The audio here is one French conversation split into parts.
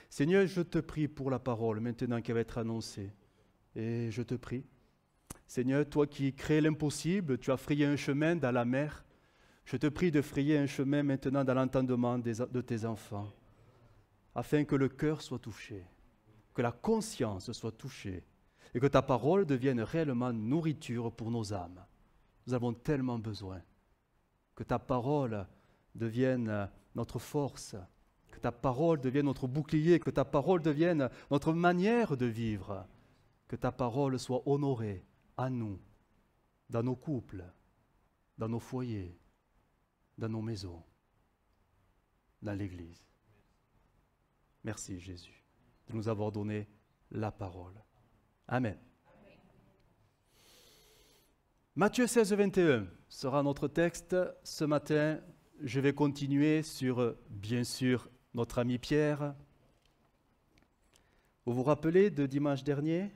Seigneur, je te prie pour la parole maintenant qui va être annoncée. Et je te prie, Seigneur, toi qui crées l'impossible, tu as frayé un chemin dans la mer. Je te prie de frayer un chemin maintenant dans l'entendement de tes enfants, afin que le cœur soit touché, que la conscience soit touchée, et que ta parole devienne réellement nourriture pour nos âmes. Nous avons tellement besoin que ta parole devienne notre force, que ta parole devienne notre bouclier, que ta parole devienne notre manière de vivre, que ta parole soit honorée à nous, dans nos couples, dans nos foyers, dans nos maisons, dans l'Église. Merci Jésus de nous avoir donné la parole. Amen. Matthieu 16, 21 sera notre texte ce matin. Je vais continuer sur, bien sûr, notre ami Pierre. Vous vous rappelez de dimanche dernier ?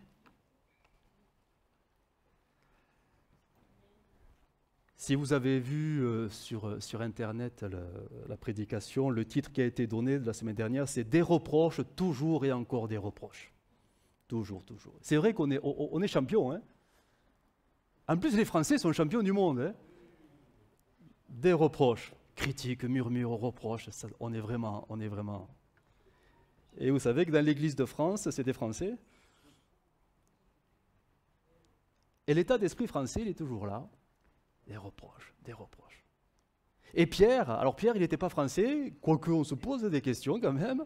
Si vous avez vu sur Internet la prédication, le titre qui a été donné de la semaine dernière, c'est « Des reproches, toujours et encore des reproches ». Toujours, toujours. C'est vrai qu'on est champion, hein. En plus, les Français sont champions du monde, hein. Des reproches, critiques, murmures, reproches, ça, on est vraiment. Et vous savez que dans l'Église de France, c'est des Français. Et l'état d'esprit français, il est toujours là. Des reproches, des reproches. Et Pierre, alors Pierre, il n'était pas français, quoique on se pose des questions quand même,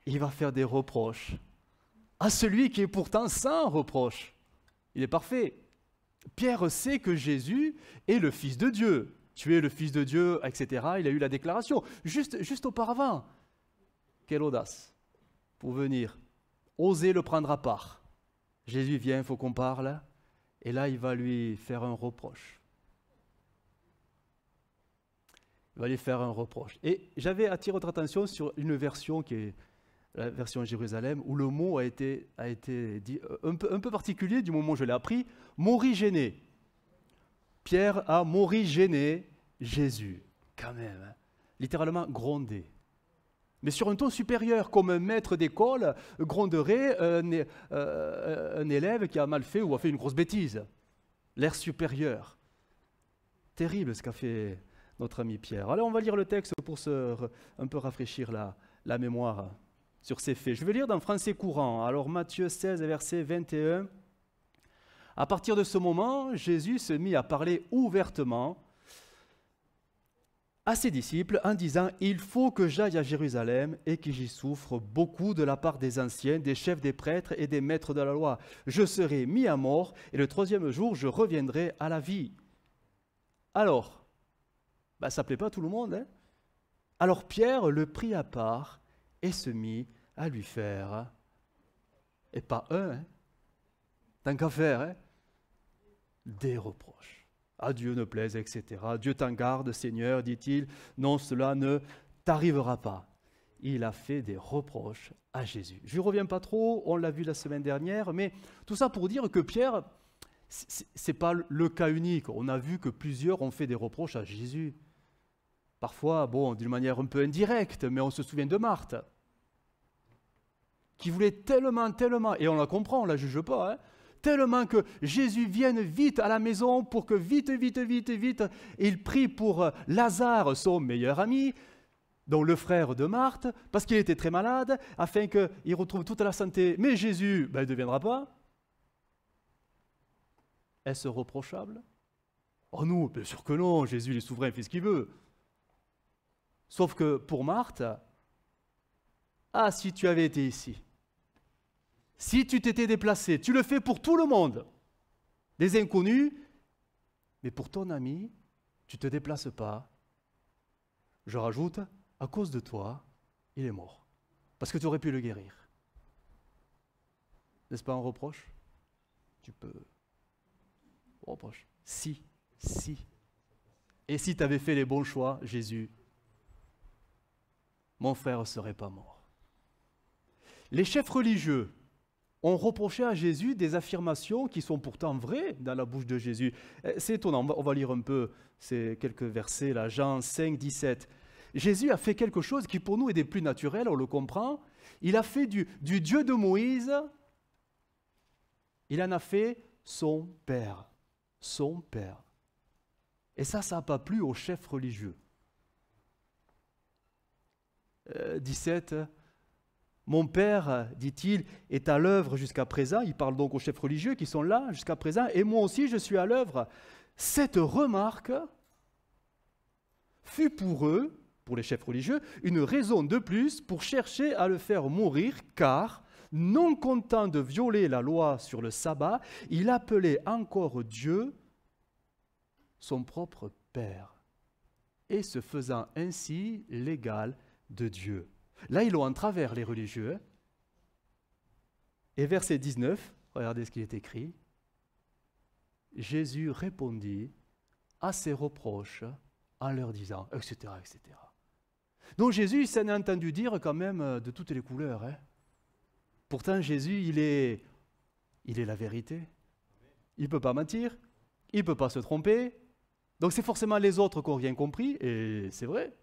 il va faire des reproches à celui qui est pourtant sans reproche. Il est parfait. Pierre sait que Jésus est le Fils de Dieu. Tu es le Fils de Dieu, etc. Il a eu la déclaration. Juste auparavant. Quelle audace pour venir oser le prendre à part. Jésus vient, il faut qu'on parle. Et là, il va lui faire un reproche. Il va lui faire un reproche. Et j'avais attiré votre attention sur une version qui est la version Jérusalem, où le mot a été dit un peu particulier du moment où je l'ai appris, morigéné. Pierre a morigéné Jésus, quand même, hein. Littéralement grondé. Mais sur un ton supérieur, comme un maître d'école gronderait un élève qui a mal fait ou a fait une grosse bêtise. L'air supérieur. Terrible ce qu'a fait notre ami Pierre. Alors on va lire le texte pour un peu rafraîchir la mémoire sur ces faits. Je vais lire dans français courant. Alors Matthieu 16, verset 21. À partir de ce moment, Jésus se mit à parler ouvertement à ses disciples en disant « Il faut que j'aille à Jérusalem et que j'y souffre beaucoup de la part des anciens, des chefs des prêtres et des maîtres de la loi. Je serai mis à mort et le troisième jour, je reviendrai à la vie. » Alors, ça ne plaît pas à tout le monde, hein? Alors Pierre le prit à part et se mit à lui faire, et pas un, hein, tant qu'à faire, hein, des reproches. À Dieu ne plaise, etc. Dieu t'en garde, Seigneur, dit-il. Non, cela ne t'arrivera pas. Il a fait des reproches à Jésus. Je ne reviens pas trop, on l'a vu la semaine dernière, mais tout ça pour dire que Pierre, ce n'est pas le cas unique. On a vu que plusieurs ont fait des reproches à Jésus. Parfois, d'une manière un peu indirecte, mais on se souvient de Marthe, qui voulait tellement, et on la comprend, on ne la juge pas, hein, tellement que Jésus vienne vite à la maison pour que vite, il prie pour Lazare, son meilleur ami, donc le frère de Marthe, parce qu'il était très malade, afin qu'il retrouve toute la santé. Mais Jésus, il ne deviendra pas. Est-ce reprochable? Oh non, bien sûr que non, Jésus il est souverain, il fait ce qu'il veut. Sauf que pour Marthe, si tu avais été ici, si tu t'étais déplacé, tu le fais pour tout le monde, des inconnus, mais pour ton ami, tu ne te déplaces pas. Je rajoute, à cause de toi, il est mort. Parce que tu aurais pu le guérir. N'est-ce pas un reproche? Tu peux... Reproche. Si. Et si tu avais fait les bons choix, Jésus, mon frère ne serait pas mort. Les chefs religieux ont reproché à Jésus des affirmations qui sont pourtant vraies dans la bouche de Jésus. C'est étonnant, on va lire un peu ces quelques versets, là, Jean 5, 17. Jésus a fait quelque chose qui pour nous est des plus naturels, on le comprend. Il a fait du Dieu de Moïse, il en a fait son père. Son père. Et ça n'a pas plu aux chefs religieux. 17, mon père, dit-il, est à l'œuvre jusqu'à présent. Il parle donc aux chefs religieux qui sont là jusqu'à présent. Et moi aussi, je suis à l'œuvre. Cette remarque fut pour eux, pour les chefs religieux, une raison de plus pour chercher à le faire mourir, car, non content de violer la loi sur le sabbat, il appelait encore Dieu son propre Père, et se faisant ainsi l'égal de Dieu. Là, ils l'ont en travers, les religieux. Hein. Et verset 19, regardez ce qui est écrit. Jésus répondit à ses reproches en leur disant, etc., etc. Donc Jésus, il s'en est entendu dire quand même de toutes les couleurs. Hein. Pourtant, Jésus, il est la vérité. Il ne peut pas mentir, il ne peut pas se tromper. Donc c'est forcément les autres qui n'ont rien compris, et c'est vrai.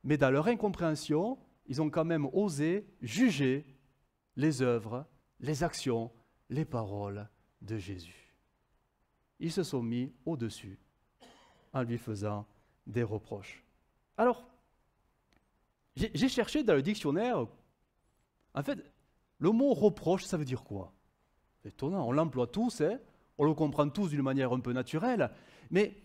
Mais dans leur incompréhension, ils ont quand même osé juger les œuvres, les actions, les paroles de Jésus. Ils se sont mis au-dessus en lui faisant des reproches. Alors, j'ai cherché dans le dictionnaire, en fait, le mot reproche, ça veut dire quoi? C'est étonnant, on l'emploie tous, hein, on le comprend tous d'une manière un peu naturelle, mais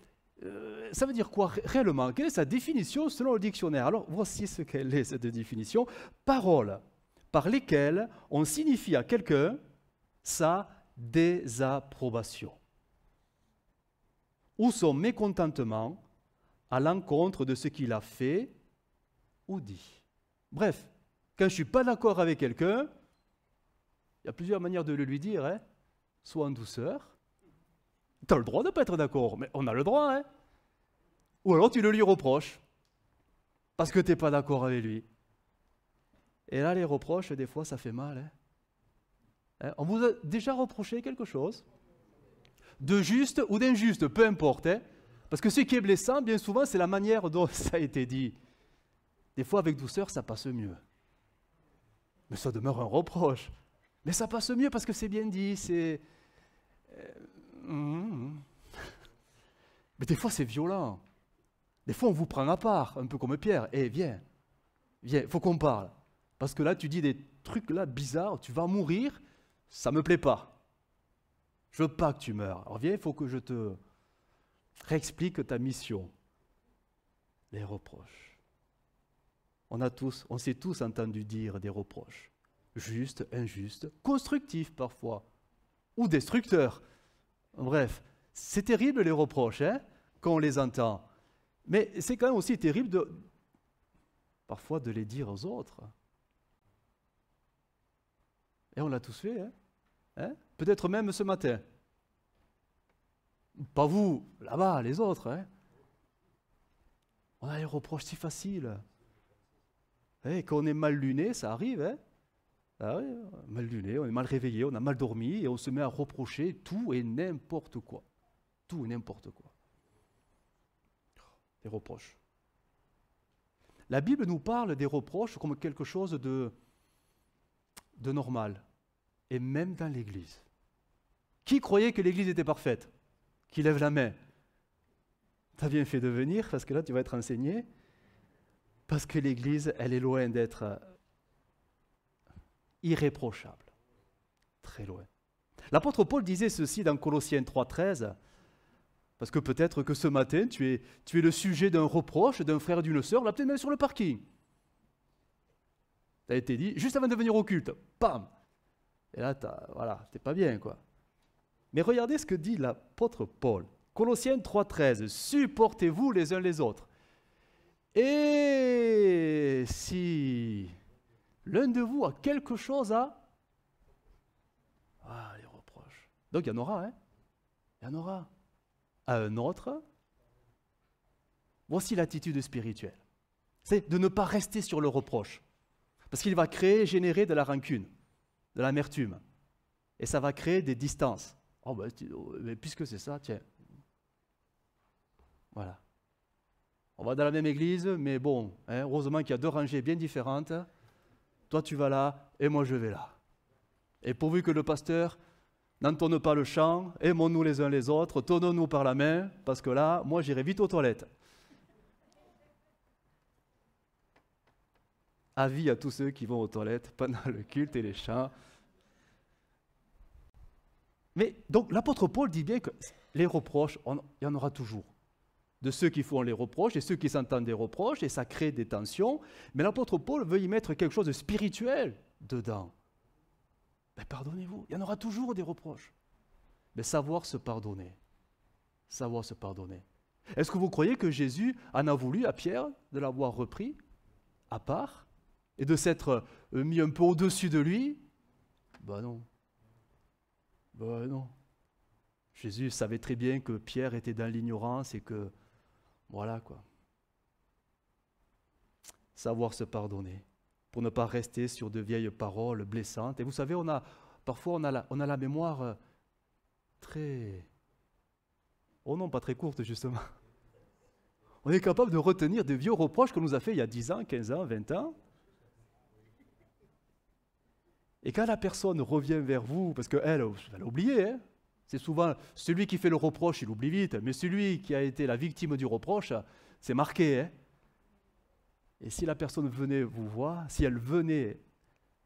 ça veut dire quoi réellement? Quelle est sa définition selon le dictionnaire? Alors, voici ce qu'elle est, cette définition. Paroles par lesquelles on signifie à quelqu'un sa désapprobation ou son mécontentement à l'encontre de ce qu'il a fait ou dit. Bref, quand je ne suis pas d'accord avec quelqu'un, il y a plusieurs manières de le lui dire, hein. Soit en douceur, tu as le droit de ne pas être d'accord, mais on a le droit, hein. Ou alors tu le lui reproches, parce que tu n'es pas d'accord avec lui. Et là, les reproches, des fois, ça fait mal. Hein. On vous a déjà reproché quelque chose? De juste ou d'injuste, peu importe. Hein. Parce que ce qui est blessant, bien souvent, c'est la manière dont ça a été dit. Des fois, avec douceur, ça passe mieux. Mais ça demeure un reproche. Mais ça passe mieux parce que c'est bien dit, c'est... Mais des fois, c'est violent. Des fois, on vous prend à part, un peu comme Pierre. Eh, viens, il faut qu'on parle. Parce que là, tu dis des trucs là bizarres, tu vas mourir, ça ne me plaît pas. Je veux pas que tu meurs. Alors viens, il faut que je te réexplique ta mission. Les reproches. On s'est tous entendu dire des reproches. Justes, injustes, constructifs parfois, ou destructeurs. Bref, c'est terrible les reproches, hein, quand on les entend. Mais c'est quand même aussi terrible parfois de les dire aux autres. Et on l'a tous fait, hein. Peut-être même ce matin. Pas vous, là-bas, les autres. Hein. On a les reproches si faciles. Et quand on est mal luné, ça arrive. Hein. Ah oui, mal luné, on est mal réveillé, on a mal dormi et on se met à reprocher tout et n'importe quoi. Tout et n'importe quoi. Des reproches. La Bible nous parle des reproches comme quelque chose de normal. Et même dans l'Église. Qui croyait que l'Église était parfaite? Qui lève la main? Tu as bien fait de venir, parce que là, tu vas être enseigné. Parce que l'Église, elle est loin d'être irréprochable. Très loin. L'apôtre Paul disait ceci dans Colossiens 3,13, parce que peut-être que ce matin, tu es le sujet d'un reproche d'un frère et d'une sœur, là peut-être même sur le parking. Ça a été dit juste avant de venir au culte. Pam! Et là, voilà, t'es pas bien, quoi. Mais regardez ce que dit l'apôtre Paul. Colossiens 3,13. Supportez-vous les uns les autres. Et si l'un de vous a quelque chose à... Ah, les reproches. Donc il y en aura, hein. Il y en aura. À un autre, voici l'attitude spirituelle. C'est de ne pas rester sur le reproche. Parce qu'il va générer de la rancune, de l'amertume. Et ça va créer des distances. Oh, mais puisque c'est ça, tiens. Voilà. On va dans la même église, mais bon, hein, heureusement qu'il y a deux rangées bien différentes. toi tu vas là et moi je vais là. Et pourvu que le pasteur n'entonne pas le chant, aimons-nous les uns les autres, tenons-nous par la main, parce que là, moi j'irai vite aux toilettes. Avis à tous ceux qui vont aux toilettes pendant le culte et les chants. Mais donc l'apôtre Paul dit bien que les reproches, il y en aura toujours. De ceux qui font les reproches et ceux qui s'entendent des reproches, et ça crée des tensions. Mais l'apôtre Paul veut y mettre quelque chose de spirituel dedans. Mais pardonnez-vous, il y en aura toujours des reproches. Mais savoir se pardonner. Savoir se pardonner. Est-ce que vous croyez que Jésus en a voulu à Pierre de l'avoir repris à part et de s'être mis un peu au-dessus de lui? Ben non. Ben non. Jésus savait très bien que Pierre était dans l'ignorance et que, voilà quoi. Savoir se pardonner, pour ne pas rester sur de vieilles paroles blessantes. Et vous savez, parfois on a la mémoire très... Oh non, pas très courte justement. On est capable de retenir des vieux reproches qu'on nous a fait il y a 10 ans, 15 ans, 20 ans. Et quand la personne revient vers vous, parce qu'elle a oublié, hein, c'est souvent celui qui fait le reproche, il oublie vite, mais celui qui a été la victime du reproche, c'est marqué. Hein. Et si la personne venait vous voir, si elle venait,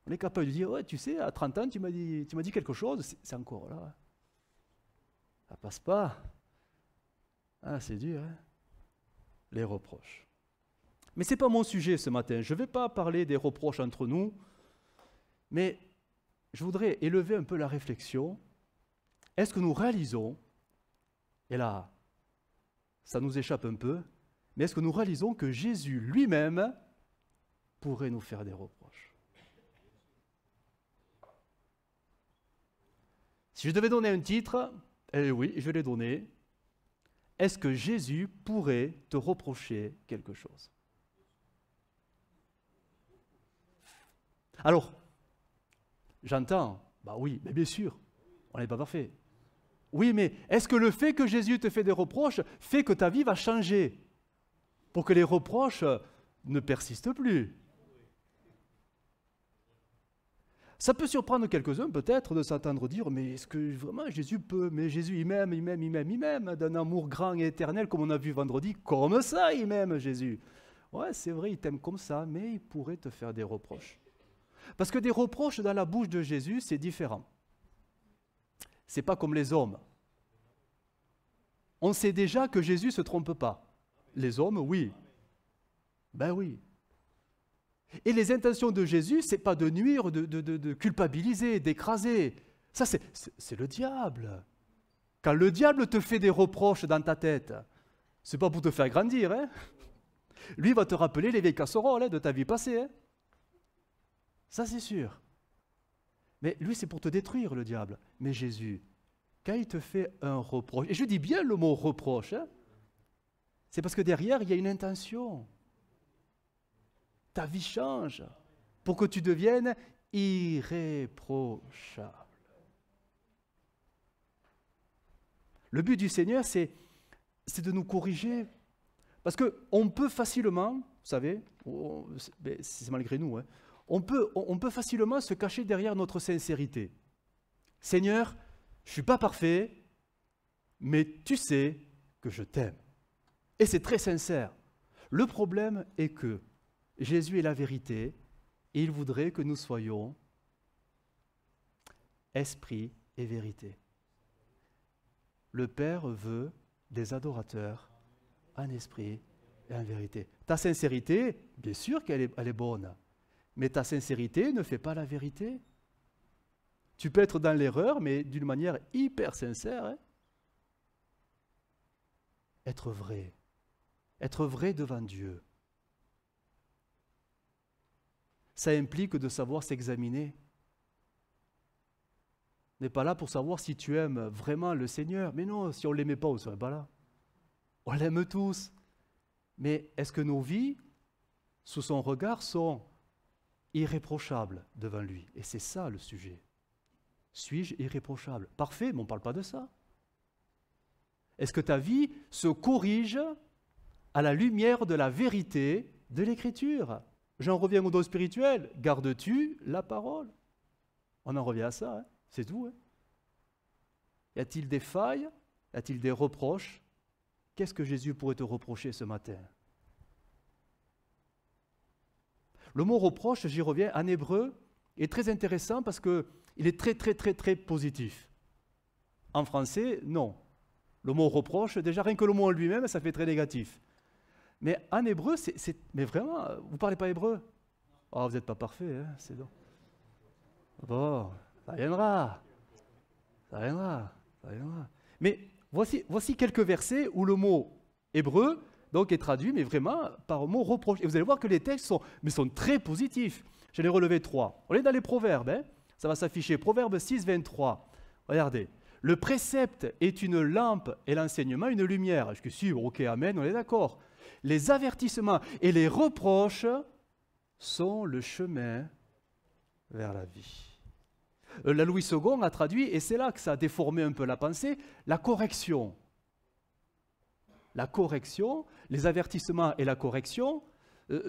on est capable de dire, ouais, tu sais, à 30 ans, tu m'as dit quelque chose, c'est encore là. Ça passe pas. Ah, c'est dur, hein, les reproches. Mais ce n'est pas mon sujet ce matin. Je ne vais pas parler des reproches entre nous, mais je voudrais élever un peu la réflexion. Est-ce que nous réalisons, et là, ça nous échappe un peu, mais est-ce que nous réalisons que Jésus lui-même pourrait nous faire des reproches? Si je devais donner un titre, eh oui, je vais le donner. Est-ce que Jésus pourrait te reprocher quelque chose? Alors, j'entends, bah oui, mais bien sûr, on n'est pas parfait. Oui, mais est-ce que le fait que Jésus te fait des reproches fait que ta vie va changer pour que les reproches ne persistent plus? Ça peut surprendre quelques-uns peut-être de s'entendre dire, mais est-ce que vraiment Jésus peut? Mais Jésus, il m'aime, d'un amour grand et éternel, comme on a vu vendredi, comme ça, il m'aime Jésus. Ouais, c'est vrai, il t'aime comme ça, mais il pourrait te faire des reproches. Parce que des reproches dans la bouche de Jésus, c'est différent. C'est pas comme les hommes. On sait déjà que Jésus ne se trompe pas. Les hommes, oui. Ben oui. Et les intentions de Jésus, ce n'est pas de nuire, de culpabiliser, d'écraser. Ça, c'est le diable. Quand le diable te fait des reproches dans ta tête, ce n'est pas pour te faire grandir. Hein. Lui va te rappeler les vieilles casseroles de ta vie passée. Hein. Ça, c'est sûr. Mais lui, c'est pour te détruire, le diable. Mais Jésus, quand il te fait un reproche, et je dis bien le mot reproche, hein, c'est parce que derrière, il y a une intention. Ta vie change pour que tu deviennes irréprochable. Le but du Seigneur, c'est de nous corriger. Parce qu'on peut facilement, vous savez, c'est malgré nous, hein, on peut facilement se cacher derrière notre sincérité. Seigneur, je ne suis pas parfait, mais tu sais que je t'aime. Et c'est très sincère. Le problème est que Jésus est la vérité et il voudrait que nous soyons esprit et vérité. Le Père veut des adorateurs en esprit et en vérité. Ta sincérité, bien sûr qu'elle est bonne, mais ta sincérité ne fait pas la vérité. Tu peux être dans l'erreur, mais d'une manière hyper sincère. Hein? Être vrai devant Dieu. Ça implique de savoir s'examiner. On n'est pas là pour savoir si tu aimes vraiment le Seigneur. Mais non, si on ne l'aimait pas, on ne serait pas là. On l'aime tous. Mais est-ce que nos vies, sous son regard, sont irréprochables devant lui? Et c'est ça le sujet. Suis-je irréprochable? Parfait, mais on ne parle pas de ça. Est-ce que ta vie se corrige à la lumière de la vérité de l'Écriture? J'en reviens au don spirituel. Gardes-tu la parole? On en revient à ça, hein. C'est tout. Hein. Y a-t-il des failles? Y a-t-il des reproches? Qu'est-ce que Jésus pourrait te reprocher ce matin? Le mot reproche, j'y reviens, en hébreu, est très intéressant parce qu'il est très, très, très, très positif. En français, non. Le mot reproche, déjà rien que le mot en lui-même, ça fait très négatif. Mais en hébreu, mais vraiment, vous ne parlez pas hébreu? Oh, vous n'êtes pas parfait, hein, c'est donc. Bon, ça viendra. Ça viendra. Ça viendra. Mais voici quelques versets où le mot hébreu donc, est traduit, mais vraiment par mot reproche. Et vous allez voir que les textes sont très positifs. Je l'ai relevé 3. On est dans les proverbes, hein. Ça va s'afficher. Proverbe 6, 23. Regardez. Le précepte est une lampe et l'enseignement une lumière. Je suis ok, amen, on est d'accord. Les avertissements et les reproches sont le chemin vers la vie. La Louis II a traduit, et c'est là que ça a déformé un peu la pensée, la correction. La correction, les avertissements et la correction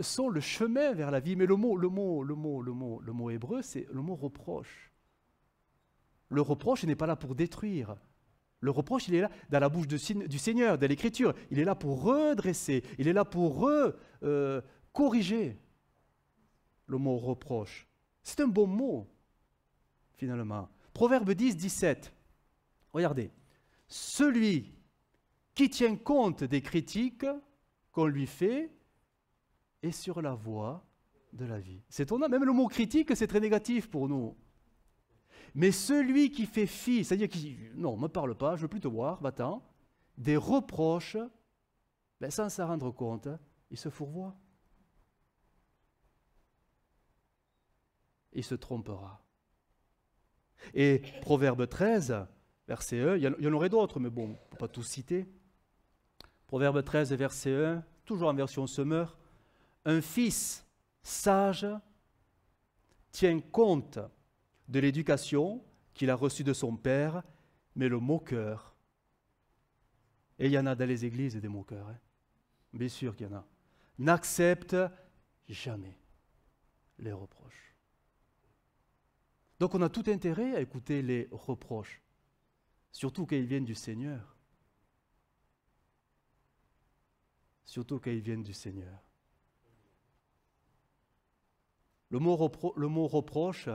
sont le chemin vers la vie. Mais le mot hébreu, c'est le mot reproche. Le reproche n'est pas là pour détruire. Le reproche, il est là dans la bouche du Seigneur, dans l'Écriture. Il est là pour redresser, il est là pour corriger. Le mot reproche. C'est un bon mot, finalement. Proverbe 10, 17. Regardez. Celui qui tient compte des critiques qu'on lui fait est sur la voie de la vie. C'est étonnant, même le mot critique, c'est très négatif pour nous. Mais celui qui fait fi, c'est-à-dire qui non, ne me parle pas, je ne veux plus te voir, va-t'en, des reproches, ben, sans s'en rendre compte, il se fourvoie. Il se trompera. Et Proverbe 13, verset 1, il y en aurait d'autres, mais bon, on ne peut pas tous citer. Proverbe 13, verset 1, toujours en version Semeur, un fils sage tient compte de l'éducation qu'il a reçue de son père, mais le moqueur, et il y en a dans les églises des moqueurs, hein. Bien sûr qu'il y en a, n'accepte jamais les reproches. Donc on a tout intérêt à écouter les reproches, surtout quand ils viennent du Seigneur. Surtout quand ils viennent du Seigneur. Le mot reproche,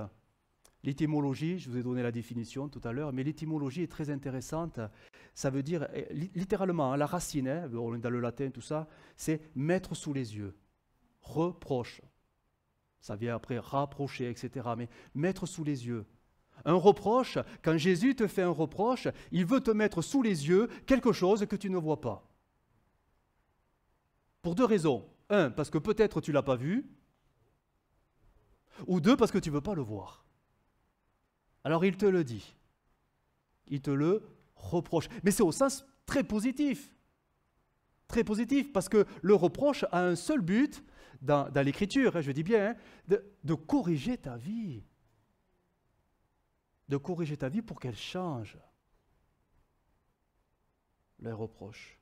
l'étymologie, je vous ai donné la définition tout à l'heure, mais l'étymologie est très intéressante. Ça veut dire, littéralement, la racine, hein, on est dans le latin, tout ça, c'est mettre sous les yeux. Reproche. Ça vient après rapprocher, etc. Mais mettre sous les yeux. Un reproche, quand Jésus te fait un reproche, il veut te mettre sous les yeux quelque chose que tu ne vois pas. Pour deux raisons. Un, parce que peut-être tu ne l'as pas vu. Ou deux, parce que tu ne veux pas le voir. Alors il te le dit. Il te le reproche. Mais c'est au sens très positif. Très positif, parce que le reproche a un seul but, dans l'Écriture, hein, je dis bien, hein, de corriger ta vie. De corriger ta vie pour qu'elle change. Le reproche.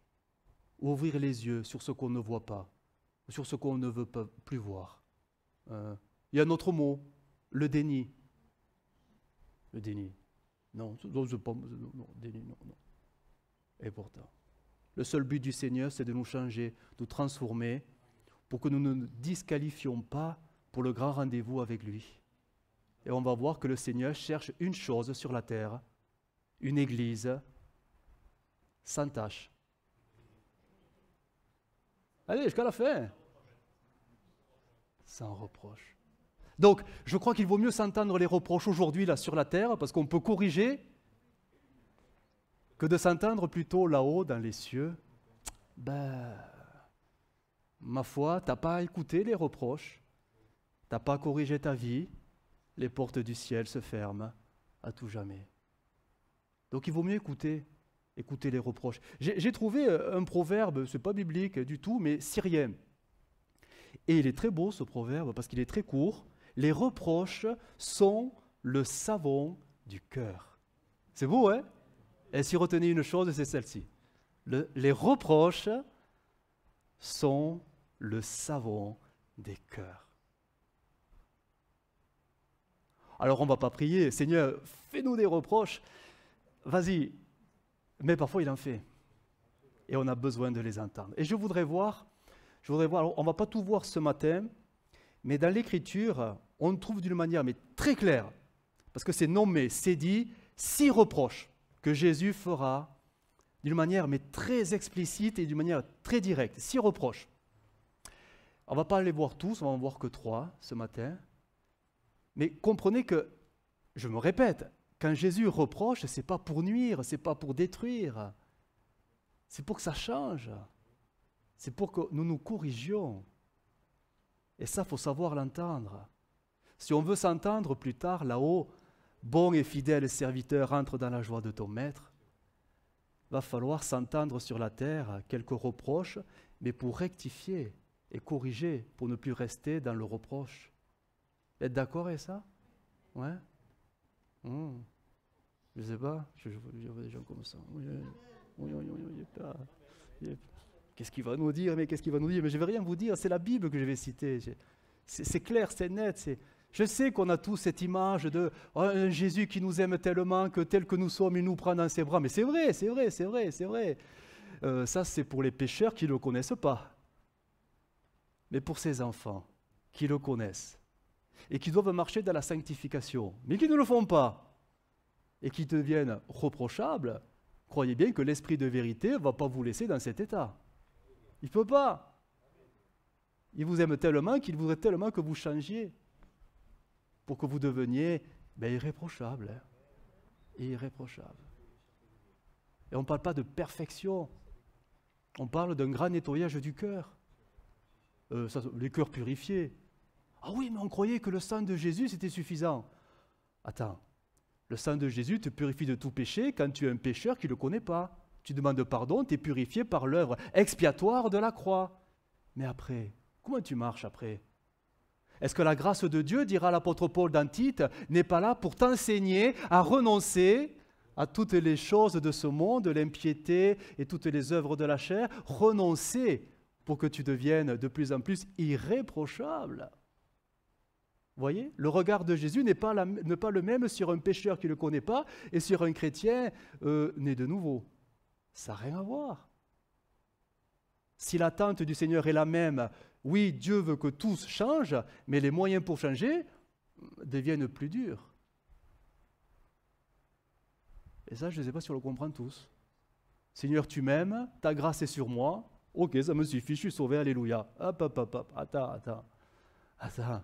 Ouvrir les yeux sur ce qu'on ne voit pas, sur ce qu'on ne veut pas plus voir. Il y a un autre mot, le déni. Le déni. Non, déni, non. Et pourtant, le seul but du Seigneur, c'est de nous changer, de nous transformer, pour que nous ne nous disqualifions pas pour le grand rendez-vous avec lui. Et on va voir que le Seigneur cherche une chose sur la terre, une église sans tache. Allez, jusqu'à la fin. Sans reproche. Donc, je crois qu'il vaut mieux s'entendre les reproches aujourd'hui, là, sur la terre, parce qu'on peut corriger, que de s'entendre plutôt là-haut, dans les cieux. Ben, ma foi, tu n'as pas écouté les reproches, tu n'as pas corrigé ta vie, les portes du ciel se ferment à tout jamais. Donc, il vaut mieux écouter les reproches. J'ai trouvé un proverbe, ce n'est pas biblique du tout, mais syrien. Et il est très beau ce proverbe parce qu'il est très court. Les reproches sont le savon du cœur. C'est beau, hein? Et si retenez une chose, c'est celle-ci. Les reproches sont le savon des cœurs. Alors on ne va pas prier, Seigneur, fais-nous des reproches. Vas-y. Mais parfois il en fait. Et on a besoin de les entendre. Et je voudrais voir, alors, on ne va pas tout voir ce matin, mais dans l'Écriture, on trouve d'une manière mais très claire, parce que c'est nommé, c'est dit, 6 reproches que Jésus fera d'une manière mais très explicite et d'une manière très directe. 6 reproches. On ne va pas les voir tous, on va en voir que 3 ce matin. Mais comprenez que, je me répète, quand Jésus reproche, ce n'est pas pour nuire, ce n'est pas pour détruire. C'est pour que ça change. C'est pour que nous nous corrigions. Et ça, il faut savoir l'entendre. Si on veut s'entendre plus tard, là-haut, bon et fidèle serviteur, entre dans la joie de ton maître, va falloir s'entendre sur la terre quelques reproches, mais pour rectifier et corriger, pour ne plus rester dans le reproche. Vous êtes d'accord avec ça? Ouais. Je ne sais pas, je vois des gens comme ça. Qu'est-ce qu'il va nous dire? Mais qu'est-ce qu'il va nous dire? Mais je ne vais rien vous dire, c'est la Bible que je vais citer. C'est clair, c'est net. Je sais qu'on a tous cette image de un Jésus qui nous aime tellement que tel que nous sommes, il nous prend dans ses bras. Mais c'est vrai, c'est vrai, c'est vrai, c'est vrai. Ça, c'est pour les pécheurs qui ne le connaissent pas. Mais pour ces enfants qui le connaissent et qui doivent marcher dans la sanctification, mais qui ne le font pas et qui deviennent reprochables, croyez bien que l'esprit de vérité ne va pas vous laisser dans cet état. Il ne peut pas. Il vous aime tellement qu'il voudrait tellement que vous changiez pour que vous deveniez irréprochables. Irréprochables. Et on ne parle pas de perfection. On parle d'un grand nettoyage du cœur. Les cœurs purifiés. Ah oui, mais on croyait que le sang de Jésus, c'était suffisant. Attends, le sang de Jésus te purifie de tout péché quand tu es un pécheur qui ne le connaît pas. Tu demandes pardon, tu es purifié par l'œuvre expiatoire de la croix. Mais après, comment tu marches après? Est-ce que la grâce de Dieu, dira l'apôtre Paul dans Tite, n'est pas là pour t'enseigner à renoncer à toutes les choses de ce monde, l'impiété et toutes les œuvres de la chair? Renoncer pour que tu deviennes de plus en plus irréprochable. Vous voyez, le regard de Jésus n'est pas le même sur un pécheur qui ne le connaît pas et sur un chrétien né de nouveau. Ça n'a rien à voir. Si l'attente du Seigneur est la même, oui, Dieu veut que tous changent, mais les moyens pour changer deviennent plus durs. Et ça, je ne sais pas si on le comprend tous. Seigneur, tu m'aimes, ta grâce est sur moi. Ok, ça me suffit, je suis sauvé, alléluia. Hop, attends. La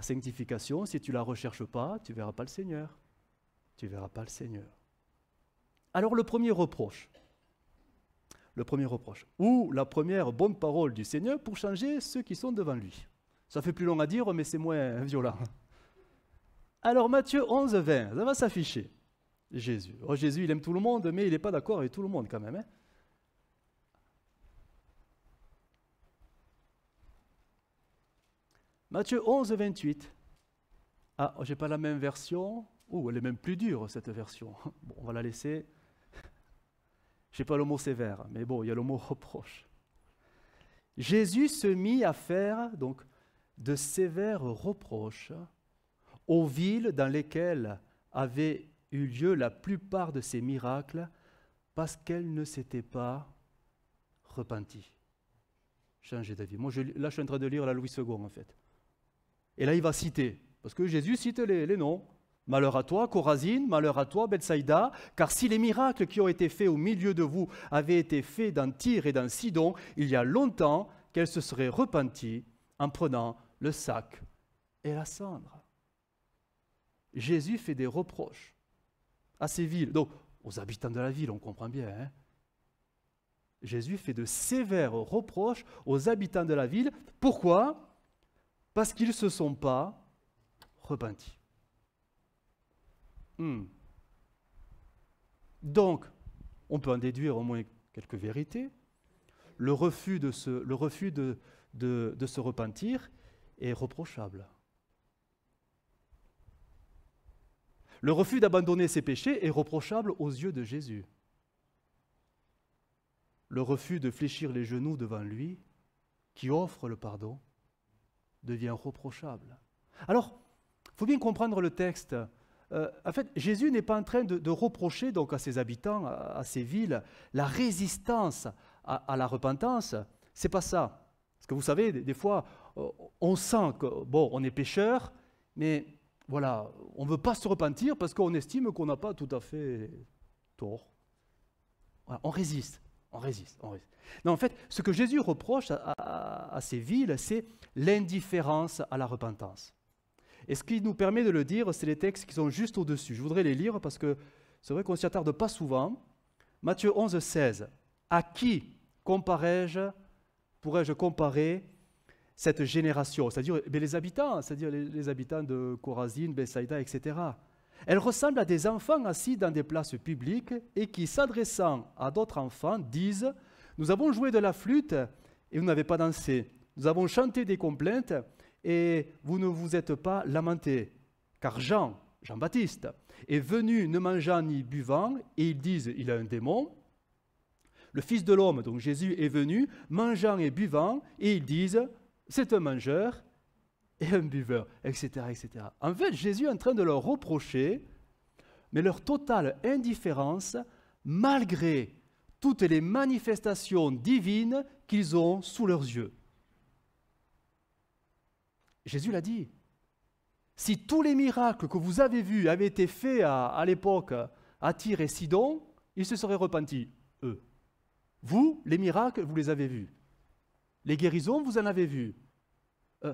sanctification, si tu ne la recherches pas, tu ne verras pas le Seigneur. Tu ne verras pas le Seigneur. Alors le premier reproche, ou la première bonne parole du Seigneur pour changer ceux qui sont devant lui. Ça fait plus long à dire, mais c'est moins violent. Alors Matthieu 11, 20, ça va s'afficher. Jésus. Oh, Jésus, il aime tout le monde, mais il n'est pas d'accord avec tout le monde quand même. Hein. Matthieu 11, 28. Ah, j'ai pas la même version. Elle est même plus dure, cette version. Bon, on va la laisser. Je n'ai pas le mot sévère, mais bon, il y a le mot reproche. Jésus se mit à faire donc de sévères reproches aux villes dans lesquelles avaient eu lieu la plupart de ces miracles parce qu'elles ne s'étaient pas repenties. Changer d'avis. Moi, là, je suis en train de lire la Louis II, en fait. Et là, il va citer, parce que Jésus cite les noms. Malheur à toi, Chorazine, malheur à toi, Bethsaïda, car si les miracles qui ont été faits au milieu de vous avaient été faits dans Tyr et dans Sidon, il y a longtemps qu'elles se seraient repenties en prenant le sac et la cendre. Jésus fait des reproches à ces villes, donc aux habitants de la ville, on comprend bien. Hein? Jésus fait de sévères reproches aux habitants de la ville. Pourquoi? Parce qu'ils ne se sont pas repentis. Donc, on peut en déduire au moins quelques vérités. Le refus de se repentir est reprochable. Le refus d'abandonner ses péchés est reprochable aux yeux de Jésus. Le refus de fléchir les genoux devant lui, qui offre le pardon, devient reprochable. Alors, il faut bien comprendre le texte. En fait, Jésus n'est pas en train de reprocher donc à ses habitants, à ces villes, la résistance à la repentance. C'est pas ça. Parce que vous savez, des fois, on sent que, bon, on est pécheur, mais voilà, on ne veut pas se repentir parce qu'on estime qu'on n'a pas tout à fait tort. Voilà, on résiste. Non, en fait, ce que Jésus reproche à ces villes, c'est l'indifférence à la repentance. Et ce qui nous permet de le dire, c'est les textes qui sont juste au-dessus. Je voudrais les lire parce que c'est vrai qu'on ne s'y attarde pas souvent. Matthieu 11, 16. À qui pourrais-je comparer cette génération, c'est-à-dire les habitants, c'est-à-dire les habitants de Chorazine, Bethsaïda, etc. Elle ressemble à des enfants assis dans des places publiques et qui, s'adressant à d'autres enfants, disent « Nous avons joué de la flûte et vous n'avez pas dansé. Nous avons chanté des complaintes et vous ne vous êtes pas lamentés. Car Jean-Baptiste, est venu ne mangeant ni buvant et ils disent « Il a un démon ». Le Fils de l'homme, donc Jésus, est venu mangeant et buvant et ils disent « C'est un mangeur ». Et un buveur, etc., etc. En fait, Jésus est en train de leur reprocher, mais leur totale indifférence, malgré toutes les manifestations divines qu'ils ont sous leurs yeux. Jésus l'a dit. Si tous les miracles que vous avez vus avaient été faits à l'époque à Tyr et Sidon, ils se seraient repentis, eux. Vous, les miracles, vous les avez vus. Les guérisons, vous en avez vus.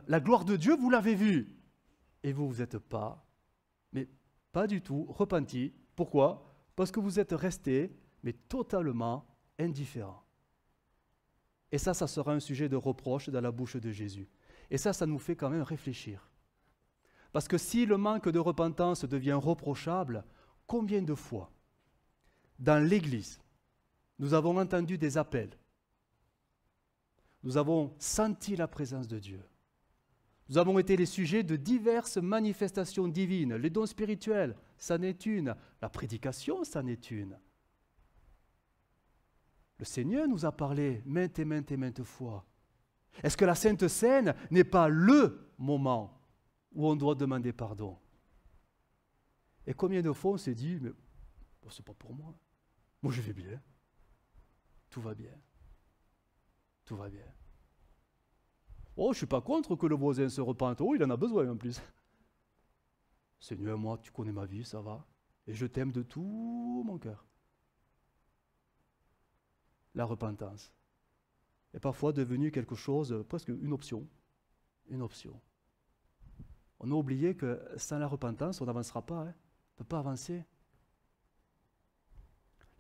La gloire de Dieu, vous l'avez vue. Et vous n'êtes pas, mais pas du tout, repentis. Pourquoi? Parce que vous êtes restés, mais totalement indifférents. Et ça sera un sujet de reproche dans la bouche de Jésus. Et ça nous fait quand même réfléchir. Parce que si le manque de repentance devient reprochable, combien de fois, dans l'Église, nous avons entendu des appels, nous avons senti la présence de Dieu, nous avons été les sujets de diverses manifestations divines, les dons spirituels, ça n'est une, la prédication, ça n'est une. Le Seigneur nous a parlé maintes et maintes fois. Est-ce que la Sainte Seine n'est pas le moment où on doit demander pardon? Et combien de fois on s'est dit, mais bon, c'est pas pour moi. Moi je vais bien. Tout va bien. Tout va bien. Oh, je ne suis pas contre que le voisin se repente. Oh, il en a besoin en plus. Seigneur, moi, tu connais ma vie, ça va. Et je t'aime de tout mon cœur. La repentance est parfois devenue quelque chose, presque une option. Une option. On a oublié que sans la repentance, on n'avancera pas. On ne peut pas avancer.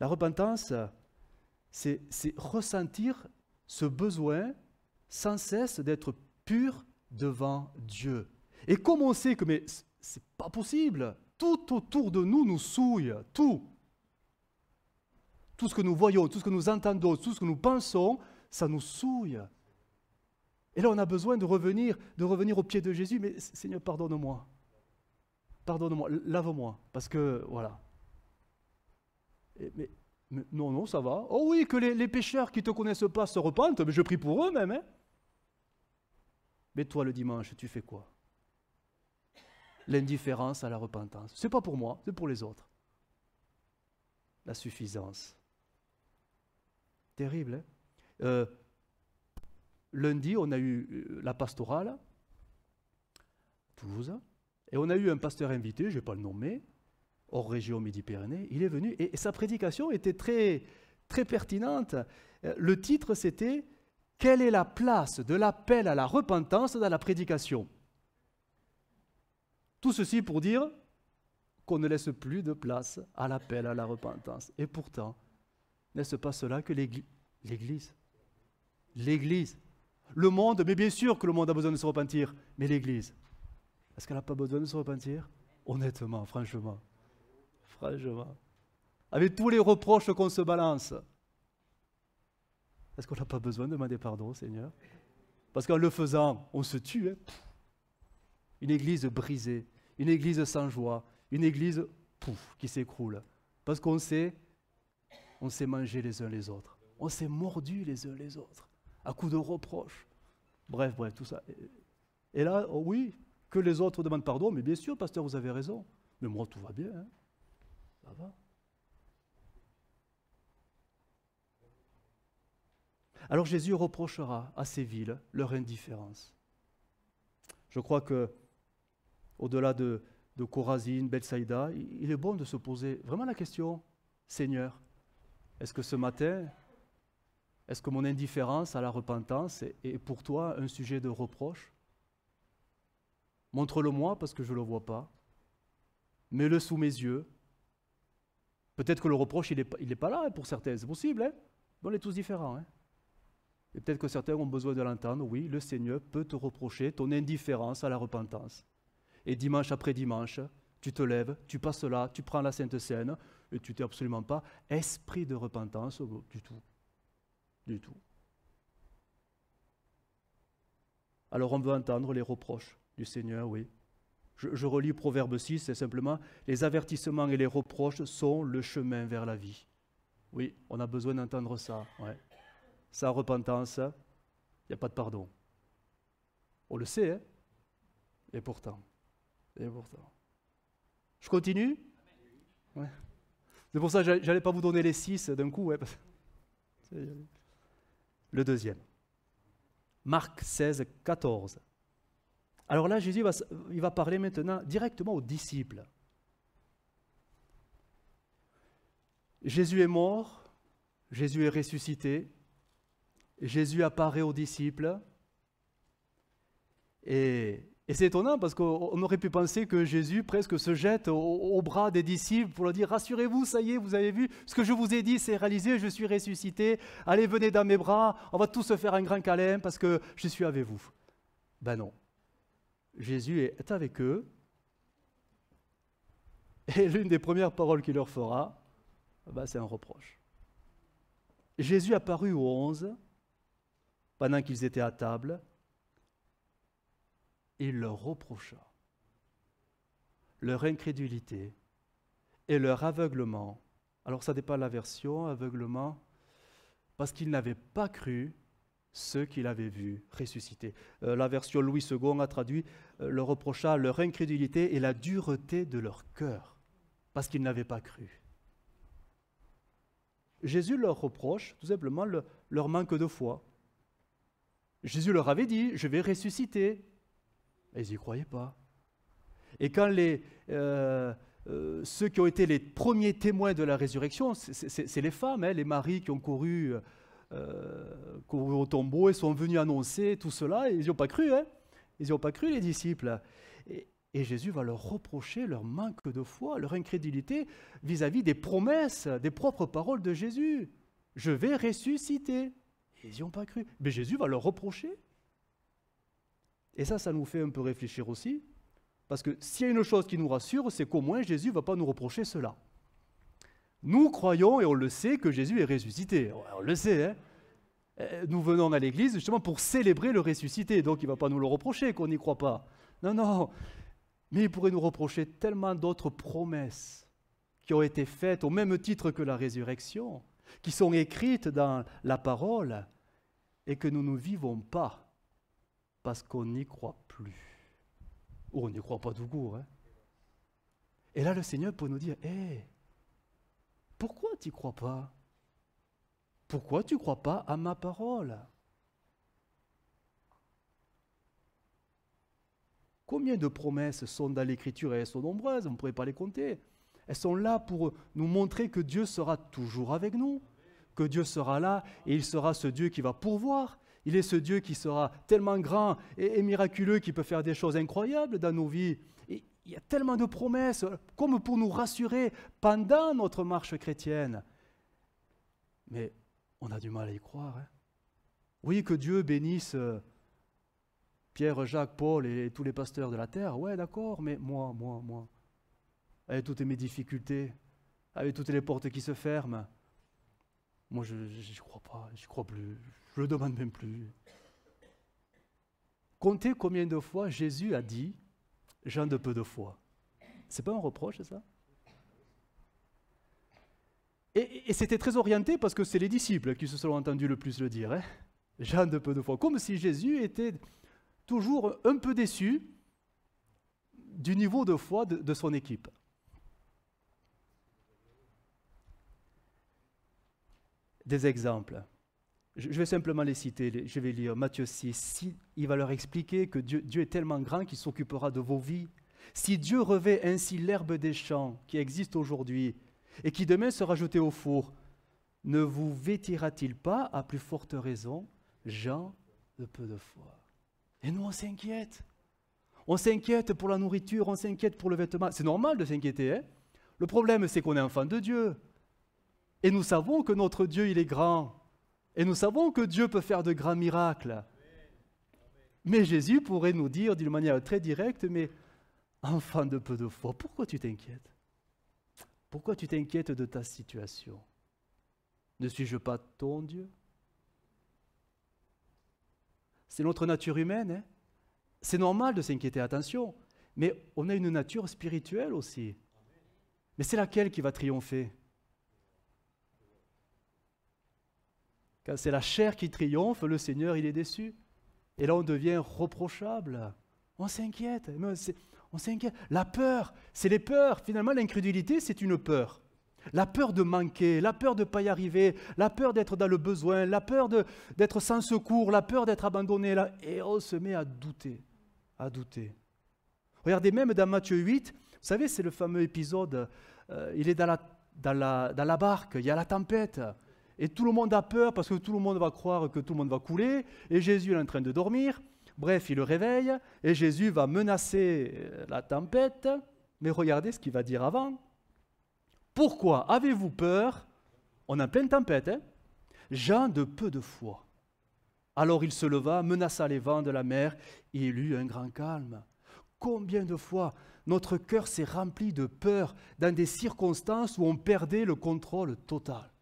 La repentance, c'est ressentir ce besoin sans cesse d'être pur devant Dieu. Et comme on sait que mais c'est pas possible, tout autour de nous nous souille, tout. Tout ce que nous voyons, tout ce que nous entendons, tout ce que nous pensons, ça nous souille. Et là, on a besoin de revenir au pied de Jésus. Mais Seigneur, pardonne-moi. Pardonne-moi, lave-moi. Parce que, voilà. Mais non, ça va. Oh oui, que les pécheurs qui ne te connaissent pas se repentent, mais je prie pour eux même. Hein. Mais toi, le dimanche, tu fais quoi? L'indifférence à la repentance. Ce n'est pas pour moi, c'est pour les autres. La suffisance. Terrible, hein? Lundi, on a eu la pastorale à Toulouse, et on a eu un pasteur invité, je ne vais pas le nommer, hors région Midi-Pyrénées. Il est venu, et sa prédication était très, très pertinente. Le titre, c'était « Quelle est la place de l'appel à la repentance dans la prédication ?» Tout ceci pour dire qu'on ne laisse plus de place à l'appel à la repentance. Et pourtant, n'est-ce pas cela que l'Église, le monde, mais bien sûr que le monde a besoin de se repentir, mais l'Église, est-ce qu'elle n'a pas besoin de se repentir? Honnêtement, franchement. Avec tous les reproches qu'on se balance, est-ce qu'on n'a pas besoin de demander pardon, Seigneur? Parce qu'en le faisant, on se tue. Hein. Une église brisée, une église sans joie, une église qui s'écroule. Parce qu'on s'est mangé les uns les autres. On s'est mordus les uns les autres, à coups de reproches. Bref, tout ça. Et là, oh oui, Que les autres demandent pardon, mais bien sûr, pasteur, vous avez raison. Mais moi, tout va bien, hein. Ça va. Alors Jésus reprochera à ces villes leur indifférence. Je crois que, au-delà de Chorazine, Bethsaïda, il est bon de se poser vraiment la question, Seigneur, est-ce que ce matin, est-ce que mon indifférence à la repentance est pour toi un sujet de reproche? Montre-le-moi parce que je ne le vois pas. Mets-le sous mes yeux. Peut-être que le reproche, il n'est pas là hein, pour certains, c'est possible. Hein? On est tous différents. Hein? Et peut-être que certains ont besoin de l'entendre. Oui, le Seigneur peut te reprocher ton indifférence à la repentance. Et dimanche après dimanche, tu te lèves, tu passes là, tu prends la Sainte Seine, et tu n'es absolument pas esprit de repentance du tout. Du tout. Alors on veut entendre les reproches du Seigneur, oui. Je relis Proverbe 6, c'est simplement « Les avertissements et les reproches sont le chemin vers la vie ». Oui, on a besoin d'entendre ça. Ouais. Sans repentance, il n'y a pas de pardon. On le sait, hein? Et pourtant. Je continue? Ouais. C'est pour ça que je n'allais pas vous donner les 6 d'un coup. Ouais. Le deuxième. Marc 16, 14. Alors là, Jésus il va parler maintenant directement aux disciples. Jésus est mort, Jésus est ressuscité, Jésus apparaît aux disciples. Et c'est étonnant parce qu'on aurait pu penser que Jésus presque se jette au bras des disciples pour leur dire « Rassurez-vous, ça y est, vous avez vu, ce que je vous ai dit, c'est réalisé, je suis ressuscité, allez, venez dans mes bras, on va tous se faire un grand câlin parce que je suis avec vous. » Ben non. Jésus est avec eux et l'une des premières paroles qu'il leur fera, ben c'est un reproche. Jésus apparut aux 11 pendant qu'ils étaient à table. Il leur reprocha leur incrédulité et leur aveuglement. Alors ça dépend de la version, aveuglement, parce qu'ils n'avaient pas cru ceux qu'il avait vus ressusciter. La version Louis II a traduit leur reprocha leur incrédulité et la dureté de leur cœur, parce qu'ils n'avaient pas cru. Jésus leur reproche tout simplement leur manque de foi. Jésus leur avait dit, je vais ressusciter. Et ils n'y croyaient pas. Et quand ceux qui ont été les premiers témoins de la résurrection, c'est les femmes, hein, les maris qui ont couru au tombeau et sont venus annoncer tout cela, et ils n'y ont pas cru. Hein. Ils n'y ont pas cru, les disciples. Et Jésus va leur reprocher leur manque de foi, leur incrédulité vis-à-vis des promesses, des propres paroles de Jésus. Je vais ressusciter. Et ils n'y ont pas cru. Mais Jésus va leur reprocher. Et ça nous fait un peu réfléchir aussi, parce que s'il y a une chose qui nous rassure, c'est qu'au moins Jésus ne va pas nous reprocher cela. Nous croyons, et on le sait, que Jésus est ressuscité. On le sait, hein. Nous venons à l'église justement pour célébrer le ressuscité, donc il ne va pas nous le reprocher qu'on n'y croit pas. Non. Mais il pourrait nous reprocher tellement d'autres promesses qui ont été faites au même titre que la résurrection, qui sont écrites dans la parole, et que nous ne vivons pas. Parce qu'on n'y croit plus. Ou on n'y croit pas tout court. Hein. Et là, le Seigneur peut nous dire, pourquoi tu n'y crois pas? Pourquoi tu ne crois pas à ma parole? Combien de promesses sont dans l'Écriture? Et elles sont nombreuses, on ne pourrait pas les compter. Elles sont là pour nous montrer que Dieu sera toujours avec nous, que Dieu sera là et il sera ce Dieu qui va pourvoir. Il est ce Dieu qui sera tellement grand et miraculeux, qui peut faire des choses incroyables dans nos vies. Et il y a tellement de promesses, comme pour nous rassurer pendant notre marche chrétienne. Mais on a du mal à y croire. Hein. Oui, que Dieu bénisse Pierre, Jacques, Paul et tous les pasteurs de la terre. Ouais, d'accord, mais moi, avec toutes mes difficultés, avec toutes les portes qui se ferment, moi, je n'y crois pas, je n'y crois plus. Je ne le demande même plus. Comptez combien de fois Jésus a dit « Jean de peu de foi ». Ce n'est pas un reproche, ça? Et c'était très orienté parce que c'est les disciples qui se sont entendus le plus le dire. Hein? Jean de peu de foi. Comme si Jésus était toujours un peu déçu du niveau de foi de son équipe. Des exemples. Je vais simplement les citer. Je vais lire Matthieu 6. Il va leur expliquer que Dieu est tellement grand qu'il s'occupera de vos vies. Si Dieu revêt ainsi l'herbe des champs qui existe aujourd'hui et qui demain sera jetée au four, ne vous vêtira-t-il pas à plus forte raison, gens de peu de foi? Et nous, on s'inquiète. On s'inquiète pour la nourriture, on s'inquiète pour le vêtement. C'est normal de s'inquiéter, hein? Le problème, c'est qu'on est enfant de Dieu. Et nous savons que notre Dieu, il est grand. Et nous savons que Dieu peut faire de grands miracles. Mais Jésus pourrait nous dire d'une manière très directe, mais enfant de peu de foi, pourquoi tu t'inquiètes? Pourquoi tu t'inquiètes de ta situation? Ne suis-je pas ton Dieu? C'est notre nature humaine, hein? C'est normal de s'inquiéter, attention, mais on a une nature spirituelle aussi. Mais c'est laquelle qui va triompher? Quand c'est la chair qui triomphe, le Seigneur, il est déçu. Et là, on devient reprochable. On s'inquiète. On s'inquiète. La peur, c'est les peurs. Finalement, l'incrédulité, c'est une peur. La peur de manquer, la peur de ne pas y arriver, la peur d'être dans le besoin, la peur d'être sans secours, la peur d'être abandonné. Et on se met à douter. À douter. Regardez, même dans Matthieu 8, vous savez, c'est le fameux épisode, il est dans la barque, il y a la tempête. Et tout le monde a peur parce que tout le monde va croire que tout le monde va couler. Et Jésus est en train de dormir. Bref, il le réveille. Et Jésus va menacer la tempête. Mais regardez ce qu'il va dire avant. Pourquoi avez-vous peur? On est en pleine tempête, hein? Gens de peu de foi. Alors il se leva, menaça les vents de la mer. Et il eut un grand calme. Combien de fois notre cœur s'est rempli de peur dans des circonstances où on perdait le contrôle total.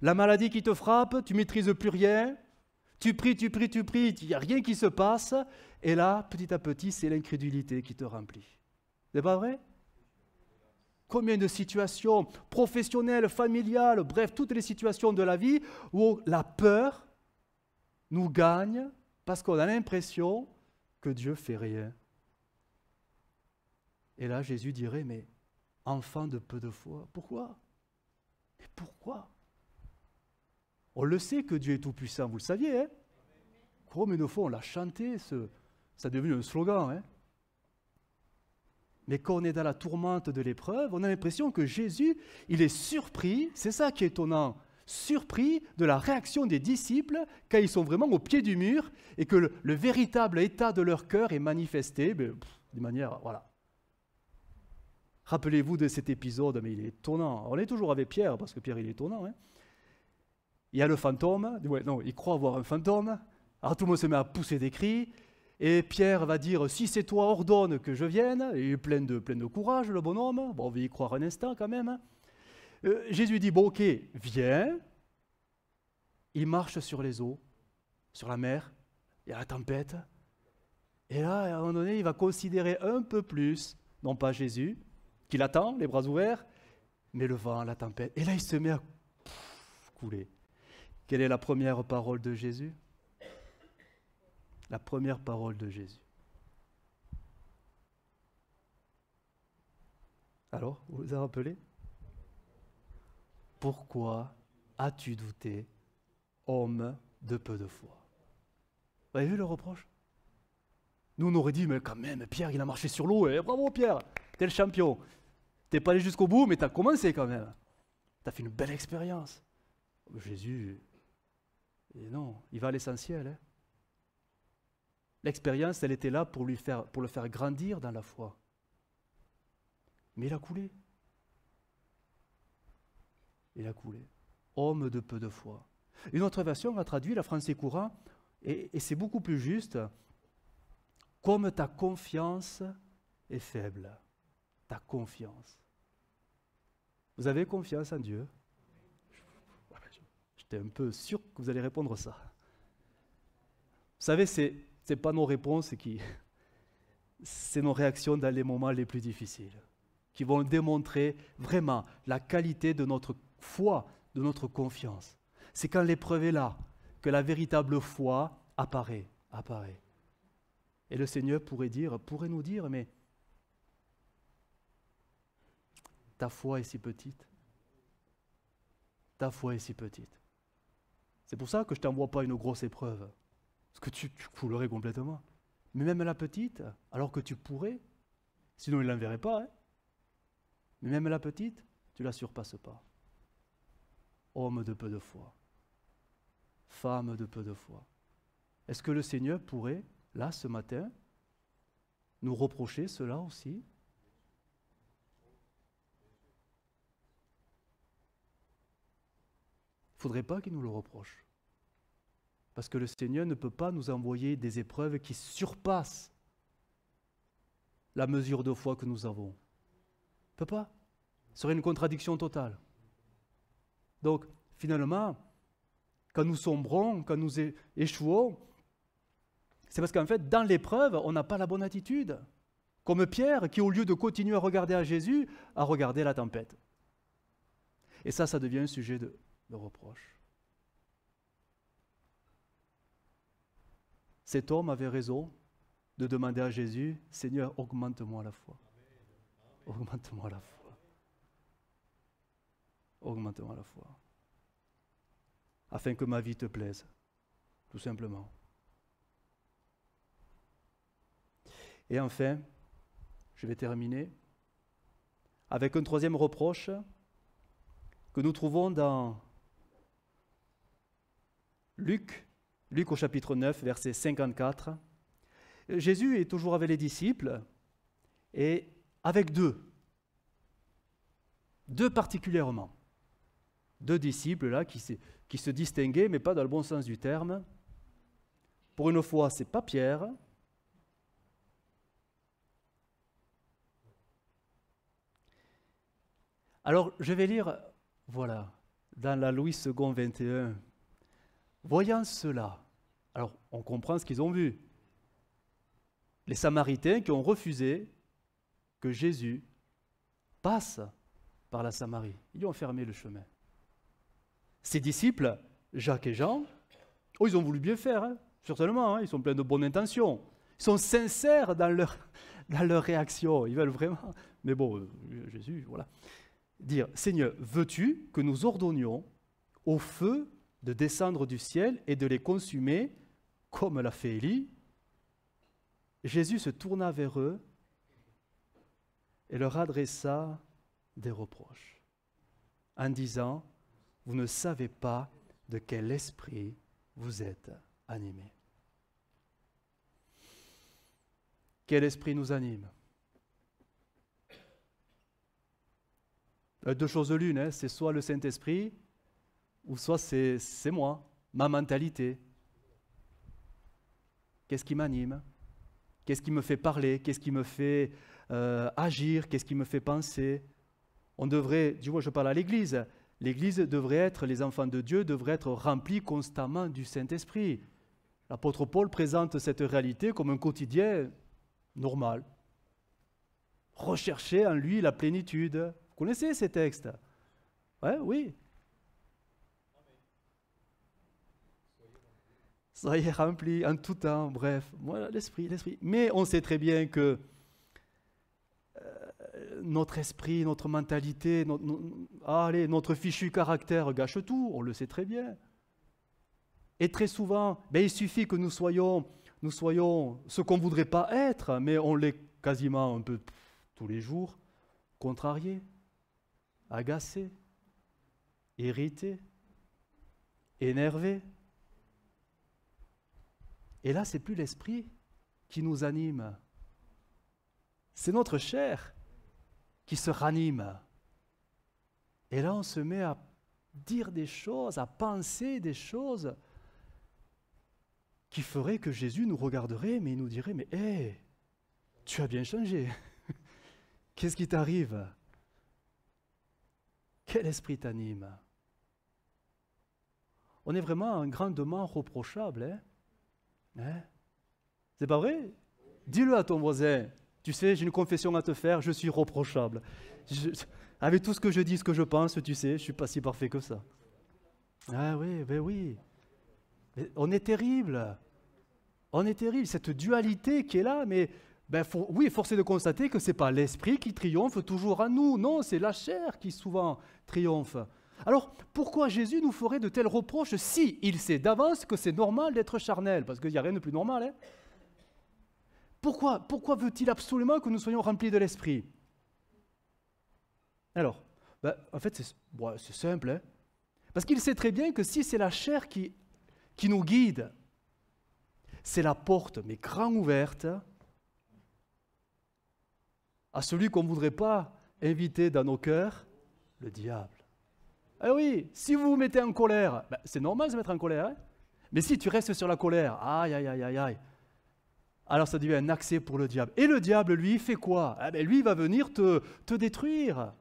La maladie qui te frappe, tu ne maîtrises plus rien, tu pries, il n'y a rien qui se passe, et là, petit à petit, c'est l'incrédulité qui te remplit. C'est pas vrai? Combien de situations professionnelles, familiales, bref, toutes les situations de la vie où la peur nous gagne parce qu'on a l'impression que Dieu ne fait rien. Et là, Jésus dirait, mais enfant de peu de foi, pourquoi? Mais pourquoi? On le sait que Dieu est tout-puissant, vous le saviez, hein? Comme une fois, on l'a chanté, ça est devenu un slogan, hein? Mais quand on est dans la tourmente de l'épreuve, on a l'impression que Jésus, il est surpris, c'est ça qui est étonnant, surpris de la réaction des disciples quand ils sont vraiment au pied du mur et que le véritable état de leur cœur est manifesté de manière, voilà. Rappelez-vous de cet épisode, mais il est étonnant. On est toujours avec Pierre, parce que Pierre, il est étonnant, hein? Il y a le fantôme, il croit avoir un fantôme, alors tout le monde se met à pousser des cris, et Pierre va dire, si c'est toi, ordonne que je vienne, il est plein de courage, le bonhomme, bon, on va y croire un instant quand même. Jésus dit, bon ok, viens, il marche sur les eaux, sur la mer, il y a la tempête, et là, à un moment donné, il va considérer un peu plus, non pas Jésus, qui l'attend, les bras ouverts, mais le vent, la tempête, et là il se met à couler. Quelle est la première parole de Jésus? La première parole de Jésus. Alors, vous vous en rappelez? Pourquoi as-tu douté, homme de peu de foi? Vous avez vu le reproche? Nous, on aurait dit, mais quand même, Pierre, il a marché sur l'eau, et bravo Pierre, t'es le champion. T'es pas allé jusqu'au bout, mais t'as commencé quand même. T'as fait une belle expérience. Jésus... Et non, il va à l'essentiel. Hein. L'expérience, elle était là pour le faire grandir dans la foi. Mais il a coulé. Il a coulé. Homme de peu de foi. Une autre version a traduit la français courant, et c'est beaucoup plus juste. Comme ta confiance est faible. Ta confiance. Vous avez confiance en Dieu? J'étais un peu sûr que vous allez répondre ça. Vous savez, ce n'est pas nos réponses c'est nos réactions dans les moments les plus difficiles, qui vont démontrer vraiment la qualité de notre foi, de notre confiance. C'est quand l'épreuve est là que la véritable foi apparaît. Et le Seigneur pourrait nous dire, mais Ta foi est si petite. Ta foi est si petite. C'est pour ça que je ne t'envoie pas une grosse épreuve. Parce que tu coulerais complètement. Mais même la petite, alors que tu pourrais, sinon il ne l'enverrait pas, hein. Mais même la petite, tu ne la surpasses pas. Homme de peu de foi. Femme de peu de foi. Est-ce que le Seigneur pourrait, là, ce matin, nous reprocher cela aussi ? Il ne faudrait pas qu'il nous le reproche. Parce que le Seigneur ne peut pas nous envoyer des épreuves qui surpassent la mesure de foi que nous avons. Il ne peut pas. Ce serait une contradiction totale. Donc, finalement, quand nous sombrons, quand nous échouons, c'est parce qu'en fait, dans l'épreuve, on n'a pas la bonne attitude. Comme Pierre, qui au lieu de continuer à regarder à Jésus, a regardé la tempête. Et ça devient un sujet de reproche. Cet homme avait raison de demander à Jésus, « Seigneur, augmente-moi la foi. Augmente-moi la foi. Augmente-moi la foi. Afin que ma vie te plaise. » Tout simplement. Et enfin, je vais terminer avec un troisième reproche que nous trouvons dans Luc au chapitre 9, verset 54. Jésus est toujours avec les disciples et avec deux particulièrement. Deux disciples là qui se distinguaient, mais pas dans le bon sens du terme. Pour une fois, ce n'est pas Pierre. Alors, je vais lire, voilà, dans la Louis II 21. Voyant cela, alors on comprend ce qu'ils ont vu. Les Samaritains qui ont refusé que Jésus passe par la Samarie. Ils ont fermé le chemin. Ses disciples, Jacques et Jean, ils ont voulu bien faire, hein, certainement, hein, ils sont pleins de bonnes intentions. Ils sont sincères dans leur réaction, ils veulent vraiment. Mais bon, Jésus, voilà. Dire, Seigneur, veux-tu que nous ordonnions au feu de descendre du ciel et de les consumer, comme l'a fait Élie? Jésus se tourna vers eux et leur adressa des reproches, en disant, vous ne savez pas de quel esprit vous êtes animés. Quel esprit nous anime? Deux choses l'une, hein, c'est soit le Saint-Esprit, ou soit c'est moi, ma mentalité. Qu'est-ce qui m'anime? Qu'est-ce qui me fait parler? Qu'est-ce qui me fait agir? Qu'est-ce qui me fait penser? On devrait, du moins je parle à l'Église, l'Église devrait être, les enfants de Dieu devraient être remplis constamment du Saint-Esprit. L'apôtre Paul présente cette réalité comme un quotidien normal. Rechercher en lui la plénitude. Vous connaissez ces textes? Ouais, oui. Soyez remplis en tout temps, bref, voilà l'esprit. Mais on sait très bien que notre esprit, notre mentalité, notre fichu caractère gâche tout, on le sait très bien. Et très souvent, il suffit que nous soyons ce qu'on ne voudrait pas être, mais on l'est quasiment un peu tous les jours, contrariés, agacés, irrités, énervés. Et là, ce n'est plus l'esprit qui nous anime. C'est notre chair qui se ranime. Et là, on se met à dire des choses, à penser des choses qui feraient que Jésus nous regarderait, mais il nous dirait, mais hé, tu as bien changé. Qu'est-ce qui t'arrive? Quel esprit t'anime? On est vraiment grandement reprochable, hein? C'est pas vrai? Dis-le à ton voisin. Tu sais, j'ai une confession à te faire, je suis reprochable. Avec tout ce que je dis, ce que je pense, tu sais, je ne suis pas si parfait que ça. Ah oui, ben oui. Mais on est terrible. On est terrible. Cette dualité qui est là, mais Oui, force est de constater que ce n'est pas l'esprit qui triomphe toujours en nous. Non, c'est la chair qui souvent triomphe. Alors, pourquoi Jésus nous ferait de tels reproches si il sait d'avance que c'est normal d'être charnel? Parce qu'il n'y a rien de plus normal. Hein? Pourquoi veut-il absolument que nous soyons remplis de l'esprit? Alors, en fait, c'est simple. Hein? Parce qu'il sait très bien que si c'est la chair qui nous guide, c'est la porte, mais grand ouverte, à celui qu'on ne voudrait pas inviter dans nos cœurs, le diable. Ah oui, si vous vous mettez en colère, c'est normal de se mettre en colère, hein? Mais si tu restes sur la colère, aïe, aïe, aïe, aïe, aïe, alors ça devient un accès pour le diable. Et le diable, lui, fait quoi? Lui, il va venir te détruire.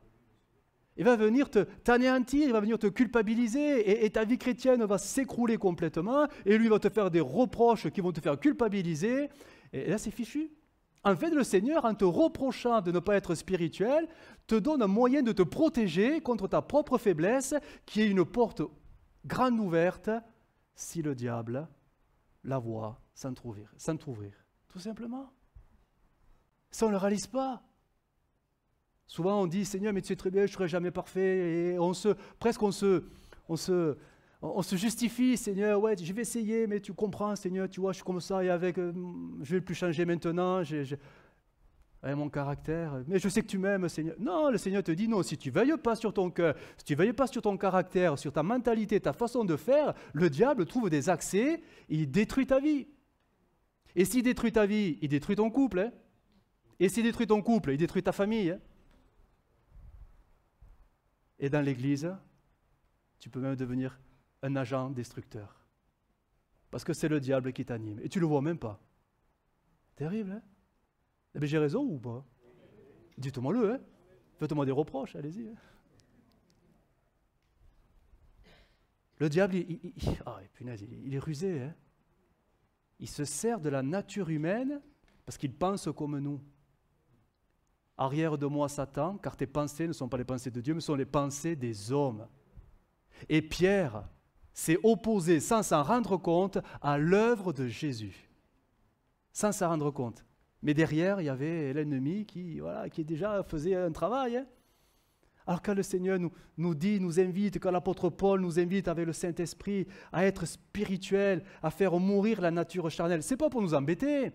Il va venir t'anéantir, il va venir te culpabiliser, et ta vie chrétienne va s'écrouler complètement, et lui va te faire des reproches qui vont te faire culpabiliser, et là c'est fichu. En fait, le Seigneur, en te reprochant de ne pas être spirituel, te donne un moyen de te protéger contre ta propre faiblesse, qui est une porte grande ouverte, si le diable la voit sans t'ouvrir, tout simplement. Ça, on ne le réalise pas. Souvent, on dit, Seigneur, mais tu sais très bien, je ne serai jamais parfait, et on se justifie, Seigneur, ouais, je vais essayer, mais tu comprends, Seigneur, tu vois, je suis comme ça, et je ne vais plus changer maintenant, mon caractère, mais je sais que tu m'aimes, Seigneur. Non, le Seigneur te dit, non, si tu ne veilles pas sur ton cœur, si tu ne veilles pas sur ton caractère, sur ta mentalité, ta façon de faire, le diable trouve des accès, il détruit ta vie. Et s'il détruit ta vie, il détruit ton couple, hein. Et s'il détruit ton couple, il détruit ta famille, hein. Et dans l'Église, tu peux même devenir un agent destructeur. Parce que c'est le diable qui t'anime. Et tu ne le vois même pas. Terrible, hein? Mais j'ai raison ou pas? Dites-moi-le, hein? Faites-moi des reproches, allez-y. Hein? Le diable, il est rusé, hein? Il se sert de la nature humaine parce qu'il pense comme nous. Arrière de moi, Satan, car tes pensées ne sont pas les pensées de Dieu, mais sont les pensées des hommes. Et Pierre s'est opposé, sans s'en rendre compte, à l'œuvre de Jésus. Sans s'en rendre compte. Mais derrière, il y avait l'ennemi qui déjà faisait un travail. Hein. Alors quand le Seigneur nous invite, quand l'apôtre Paul nous invite avec le Saint-Esprit à être spirituel, à faire mourir la nature charnelle, ce n'est pas pour nous embêter.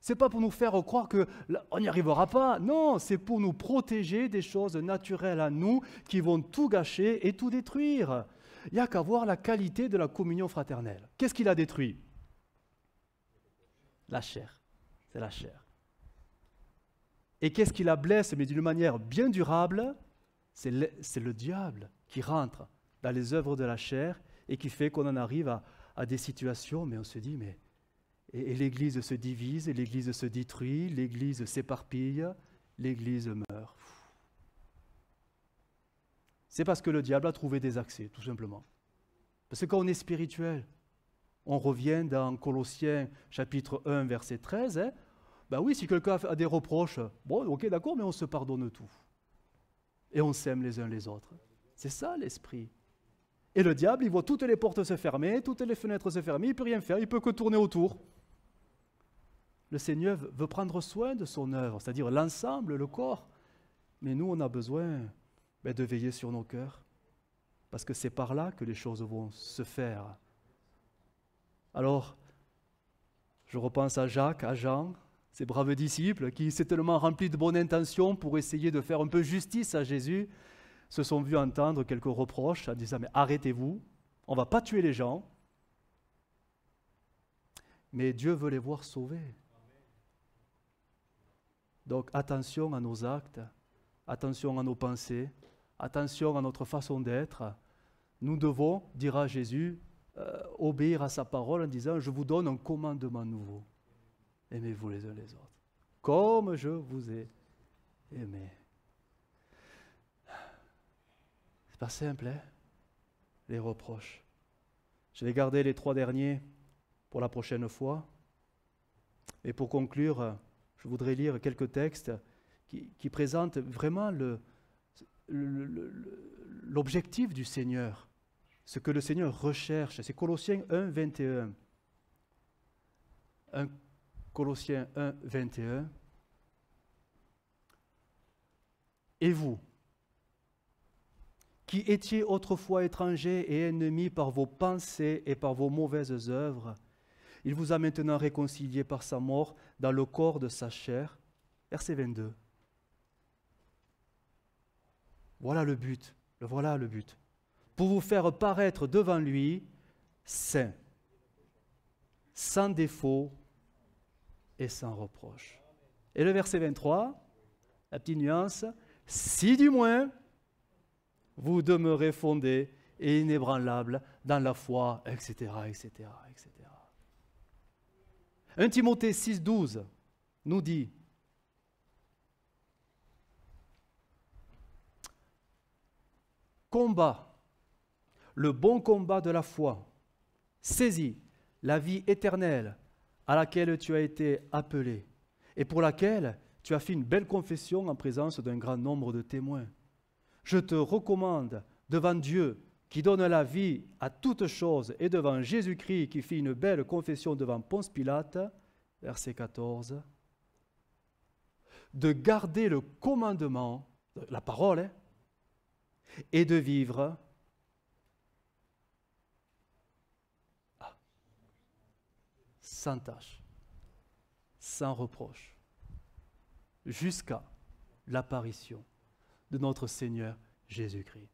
Ce n'est pas pour nous faire croire qu'on n'y arrivera pas. Non, c'est pour nous protéger des choses naturelles à nous qui vont tout gâcher et tout détruire. Il n'y a qu'à voir la qualité de la communion fraternelle. Qu'est-ce qu'il a détruit? La chair. C'est la chair. Et qu'est-ce qui la blesse, mais d'une manière bien durable? C'est le diable qui rentre dans les œuvres de la chair et qui fait qu'on en arrive à des situations, mais on se dit, et l'Église se divise, et l'Église se détruit, l'Église s'éparpille, l'Église meurt. C'est parce que le diable a trouvé des accès, tout simplement. Parce que quand on est spirituel, on revient dans Colossiens chapitre 1, verset 13, hein, oui, si quelqu'un a des reproches, bon, ok, d'accord, mais on se pardonne tout. Et on s'aime les uns les autres. C'est ça l'esprit. Et le diable, il voit toutes les portes se fermer, toutes les fenêtres se fermer, il ne peut rien faire, il ne peut que tourner autour. Le Seigneur veut prendre soin de son œuvre, c'est-à-dire l'ensemble, le corps. Mais nous, on a besoin de veiller sur nos cœurs, parce que c'est par là que les choses vont se faire. Alors, je repense à Jacques, à Jean, ces braves disciples qui s'étaient tellement remplis de bonnes intentions pour essayer de faire un peu justice à Jésus, se sont vus entendre quelques reproches en disant « Mais arrêtez-vous, on ne va pas tuer les gens. » Mais Dieu veut les voir sauvés. Donc attention à nos actes, attention à nos pensées, attention à notre façon d'être. Nous devons, dira Jésus, obéir à sa parole en disant « Je vous donne un commandement nouveau. Aimez-vous les uns les autres, comme je vous ai aimé. » C'est pas simple, hein, les reproches. Je vais garder les 3 derniers pour la prochaine fois. Et pour conclure, je voudrais lire quelques textes qui présentent vraiment l'objectif du Seigneur, ce que le Seigneur recherche. C'est Colossiens 1, 21. Colossiens 1, 21. Et vous, qui étiez autrefois étrangers et ennemis par vos pensées et par vos mauvaises œuvres, il vous a maintenant réconciliés par sa mort dans le corps de sa chair. Verset 22. Voilà le but, voilà le but. Pour vous faire paraître devant lui saint, sans défaut et sans reproche. Et le verset 23, la petite nuance, si du moins vous demeurez fondés et inébranlables dans la foi, etc., etc., etc. 1 Timothée 6, 12 nous dit combat le bon combat de la foi, saisis la vie éternelle à laquelle tu as été appelé et pour laquelle tu as fait une belle confession en présence d'un grand nombre de témoins. Je te recommande devant Dieu qui donne la vie à toutes choses et devant Jésus-Christ qui fit une belle confession devant Ponce Pilate, verset 14, de garder le commandement, la parole, et de vivre sans tâche, sans reproche, jusqu'à l'apparition de notre Seigneur Jésus-Christ.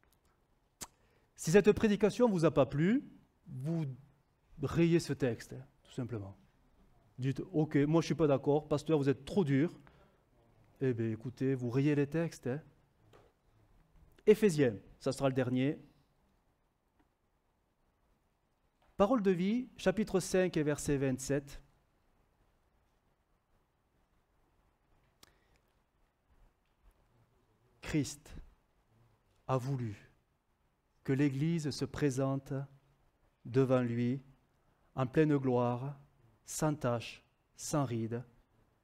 Si cette prédication ne vous a pas plu, vous rayez ce texte, tout simplement. Dites, ok, moi je ne suis pas d'accord, pasteur, vous êtes trop dur. Eh bien écoutez, vous rayez les textes. Éphésiens, ça sera le dernier. Parole de vie, chapitre 5 et verset 27. Christ a voulu que l'Église se présente devant lui en pleine gloire, sans tache, sans ride,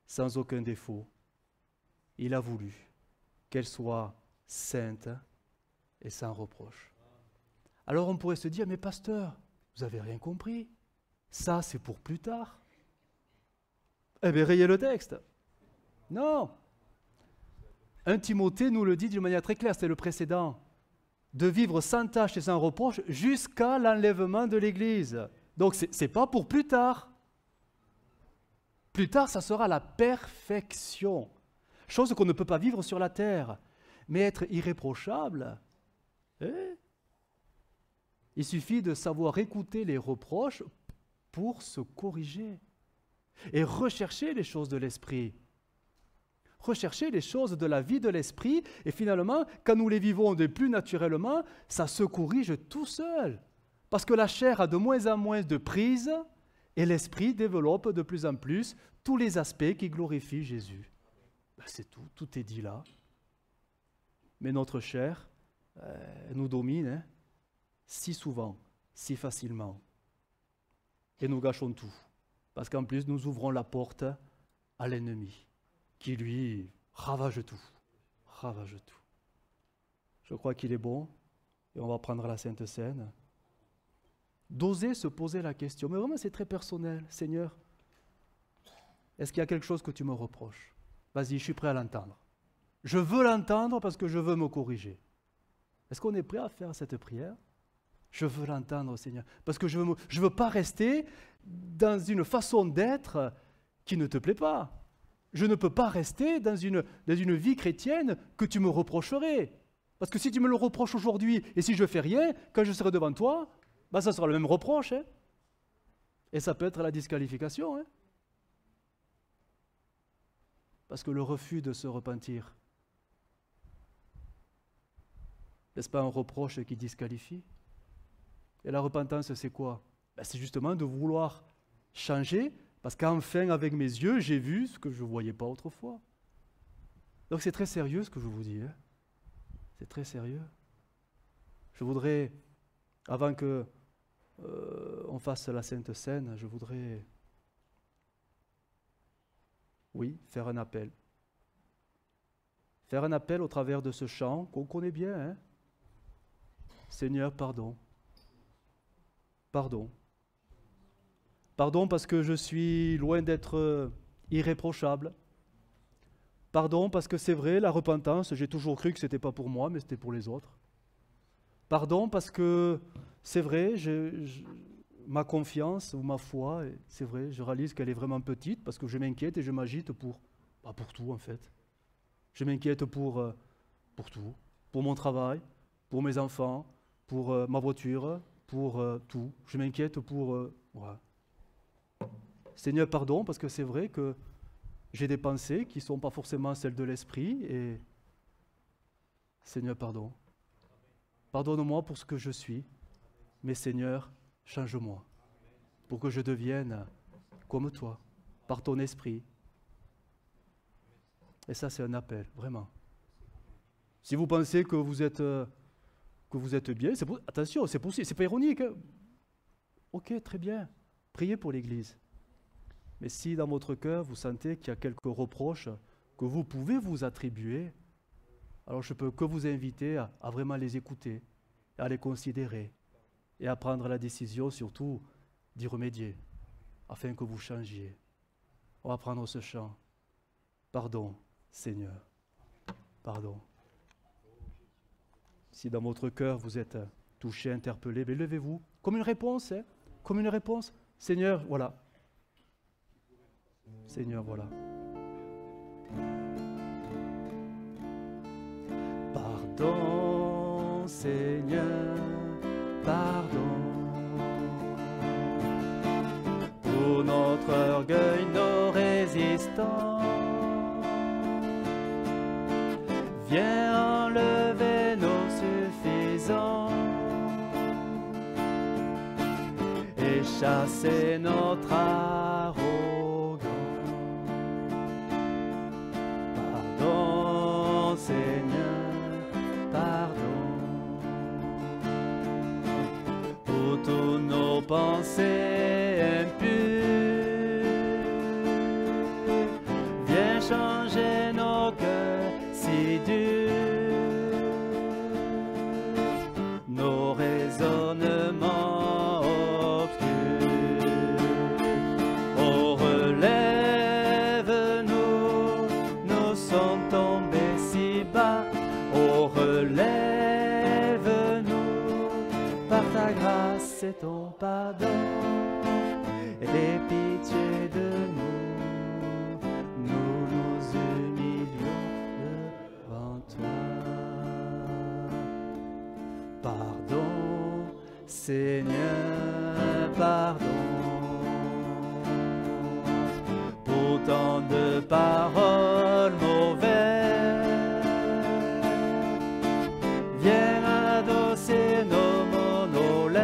sans aucun défaut. Il a voulu qu'elle soit sainte et sans reproche. Alors on pourrait se dire, mais pasteur, vous n'avez rien compris. Ça, c'est pour plus tard. Eh bien, rayez le texte. Non. 1 Timothée nous le dit d'une manière très claire, c'est le précédent. De vivre sans tâche et sans reproche jusqu'à l'enlèvement de l'Église. Donc, ce n'est pas pour plus tard. Plus tard, ça sera la perfection. Chose qu'on ne peut pas vivre sur la terre. Mais être irréprochable, il suffit de savoir écouter les reproches pour se corriger et rechercher les choses de l'esprit. Rechercher les choses de la vie de l'esprit et finalement, quand nous les vivons de plus naturellement, ça se corrige tout seul. Parce que la chair a de moins en moins de prise et l'esprit développe de plus en plus tous les aspects qui glorifient Jésus. Ben c'est tout, tout est dit là. Mais notre chair nous domine si souvent, si facilement. Et nous gâchons tout. Parce qu'en plus, nous ouvrons la porte à l'ennemi, qui lui ravage tout. Ravage tout. Je crois qu'il est bon, et on va prendre la Sainte Seine, d'oser se poser la question. Mais vraiment, c'est très personnel. Seigneur, est-ce qu'il y a quelque chose que tu me reproches? Vas-y, je suis prêt à l'entendre. Je veux l'entendre parce que je veux me corriger. Est-ce qu'on est prêt à faire cette prière? Je veux l'entendre, Seigneur, parce que je ne veux pas rester dans une façon d'être qui ne te plaît pas. Je ne peux pas rester dans une vie chrétienne que tu me reprocherais. Parce que si tu me le reproches aujourd'hui et si je ne fais rien, quand je serai devant toi, ben ça sera le même reproche. Hein. Et ça peut être la disqualification. Hein. Parce que le refus de se repentir, n'est-ce pas un reproche qui disqualifie? Et la repentance, c'est quoi? Ben, c'est justement de vouloir changer, parce qu'enfin, avec mes yeux, j'ai vu ce que je ne voyais pas autrefois. Donc c'est très sérieux ce que je vous dis. Hein? C'est très sérieux. Je voudrais, avant que on fasse la Sainte Seine, je voudrais, oui, faire un appel. Faire un appel au travers de ce chant qu'on connaît bien. Hein? Seigneur, pardon. Pardon. Pardon parce que je suis loin d'être irréprochable. Pardon parce que c'est vrai, la repentance, j'ai toujours cru que ce n'était pas pour moi, mais c'était pour les autres. Pardon parce que c'est vrai, ma confiance ou ma foi, c'est vrai, je réalise qu'elle est vraiment petite parce que je m'inquiète et je m'agite pour tout en fait. Je m'inquiète pour tout, pour mon travail, pour mes enfants, pour ma voiture, pour tout. Je m'inquiète pour... voilà. Seigneur, pardon, parce que c'est vrai que j'ai des pensées qui ne sont pas forcément celles de l'esprit et... Seigneur, pardon. Pardonne-moi pour ce que je suis, mais Seigneur, change-moi pour que je devienne comme toi, par ton esprit. Et ça, c'est un appel, vraiment. Si vous pensez que vous êtes bien, attention, c'est possible, c'est pas ironique. Hein. Ok, très bien, priez pour l'Église. Mais si dans votre cœur, vous sentez qu'il y a quelques reproches que vous pouvez vous attribuer, alors je peux que vous inviter à vraiment les écouter, à les considérer et à prendre la décision surtout d'y remédier, afin que vous changiez. On va prendre ce chant. Pardon, Seigneur, pardon. Si dans votre cœur vous êtes touché, interpellé, mais levez-vous, comme une réponse, hein, comme une réponse. Seigneur, voilà. Seigneur, voilà. Pardon, Seigneur, pardon. Pour notre orgueil, nos résistants. Viens enlever nos suffisants et chasser notre arrogance. Pardon, Seigneur, pardon pour tous nos pensées impures. Viens changer nos cœurs si durs, nos raisonnements obscurs. Oh, relève-nous, nous sommes tombés si bas. Oh, relève-nous, par ta grâce et ton pardon, et aie pitié de nous, nous nous humilions devant toi. Pardon, Seigneur, pardon, pour tant de paroles mauvaises. Viens adosser nos monolètes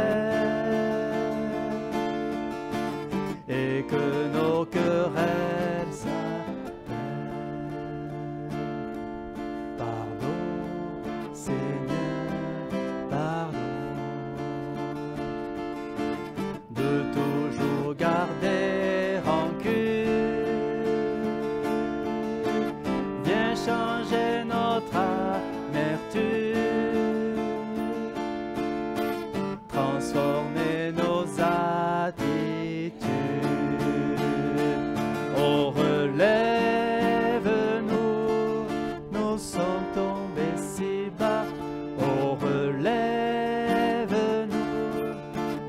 et que nos querelles s'apaisent. Pardon, Seigneur, pardon, de toujours garder rancune. Viens changer notre amertume, transformer nos attitudes. Oh, relève-nous, nous sommes tombés si bas. Oh, relève-nous,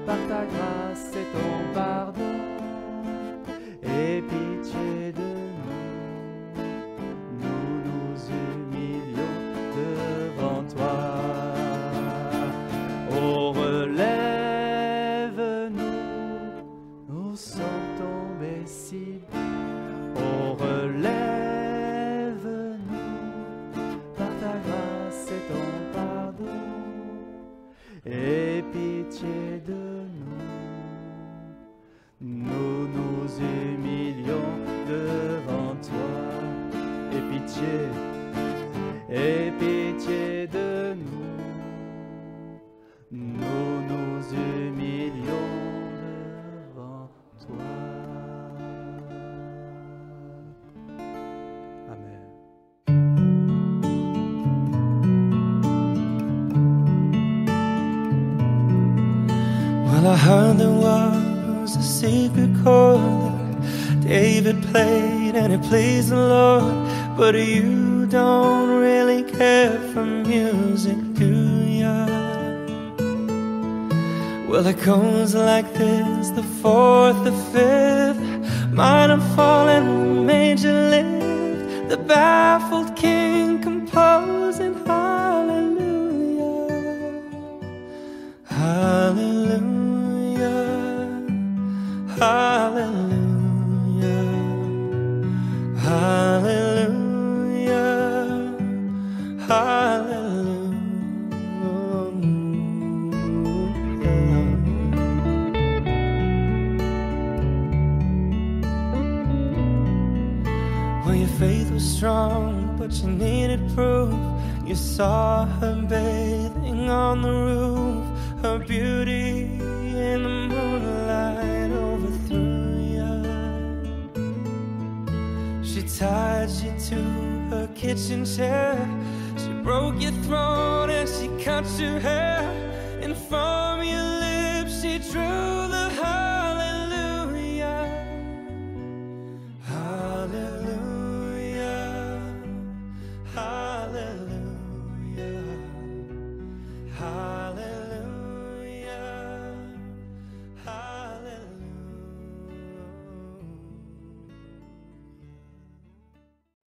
par ta grâce et ton pardon, et pitié de nous, nous nous humilions devant toi. Oh, relève-nous, nous sommes tombés si bas. Oh, relève-nous, par ta grâce et ton pardon, et pitié de nous, nous nous humilions devant toi. Et pitié de nous, nous nous humilions devant toi. Amen. Well, I heard there was a secret chord that David played and it pleased the Lord. but you don't really care for music, do ya? Well, it goes like this, the fourth, the fifth, minor fall and major lift, the baffled king composing hallelujah, hallelujah, hallelujah, hallelujah, hallelujah. Well, your faith was strong, but you needed proof. You saw her bathing on the roof, her beauty in the moonlight overthrew you. She tied you to her kitchen chair, she broke your throat and she cut your hair, and from your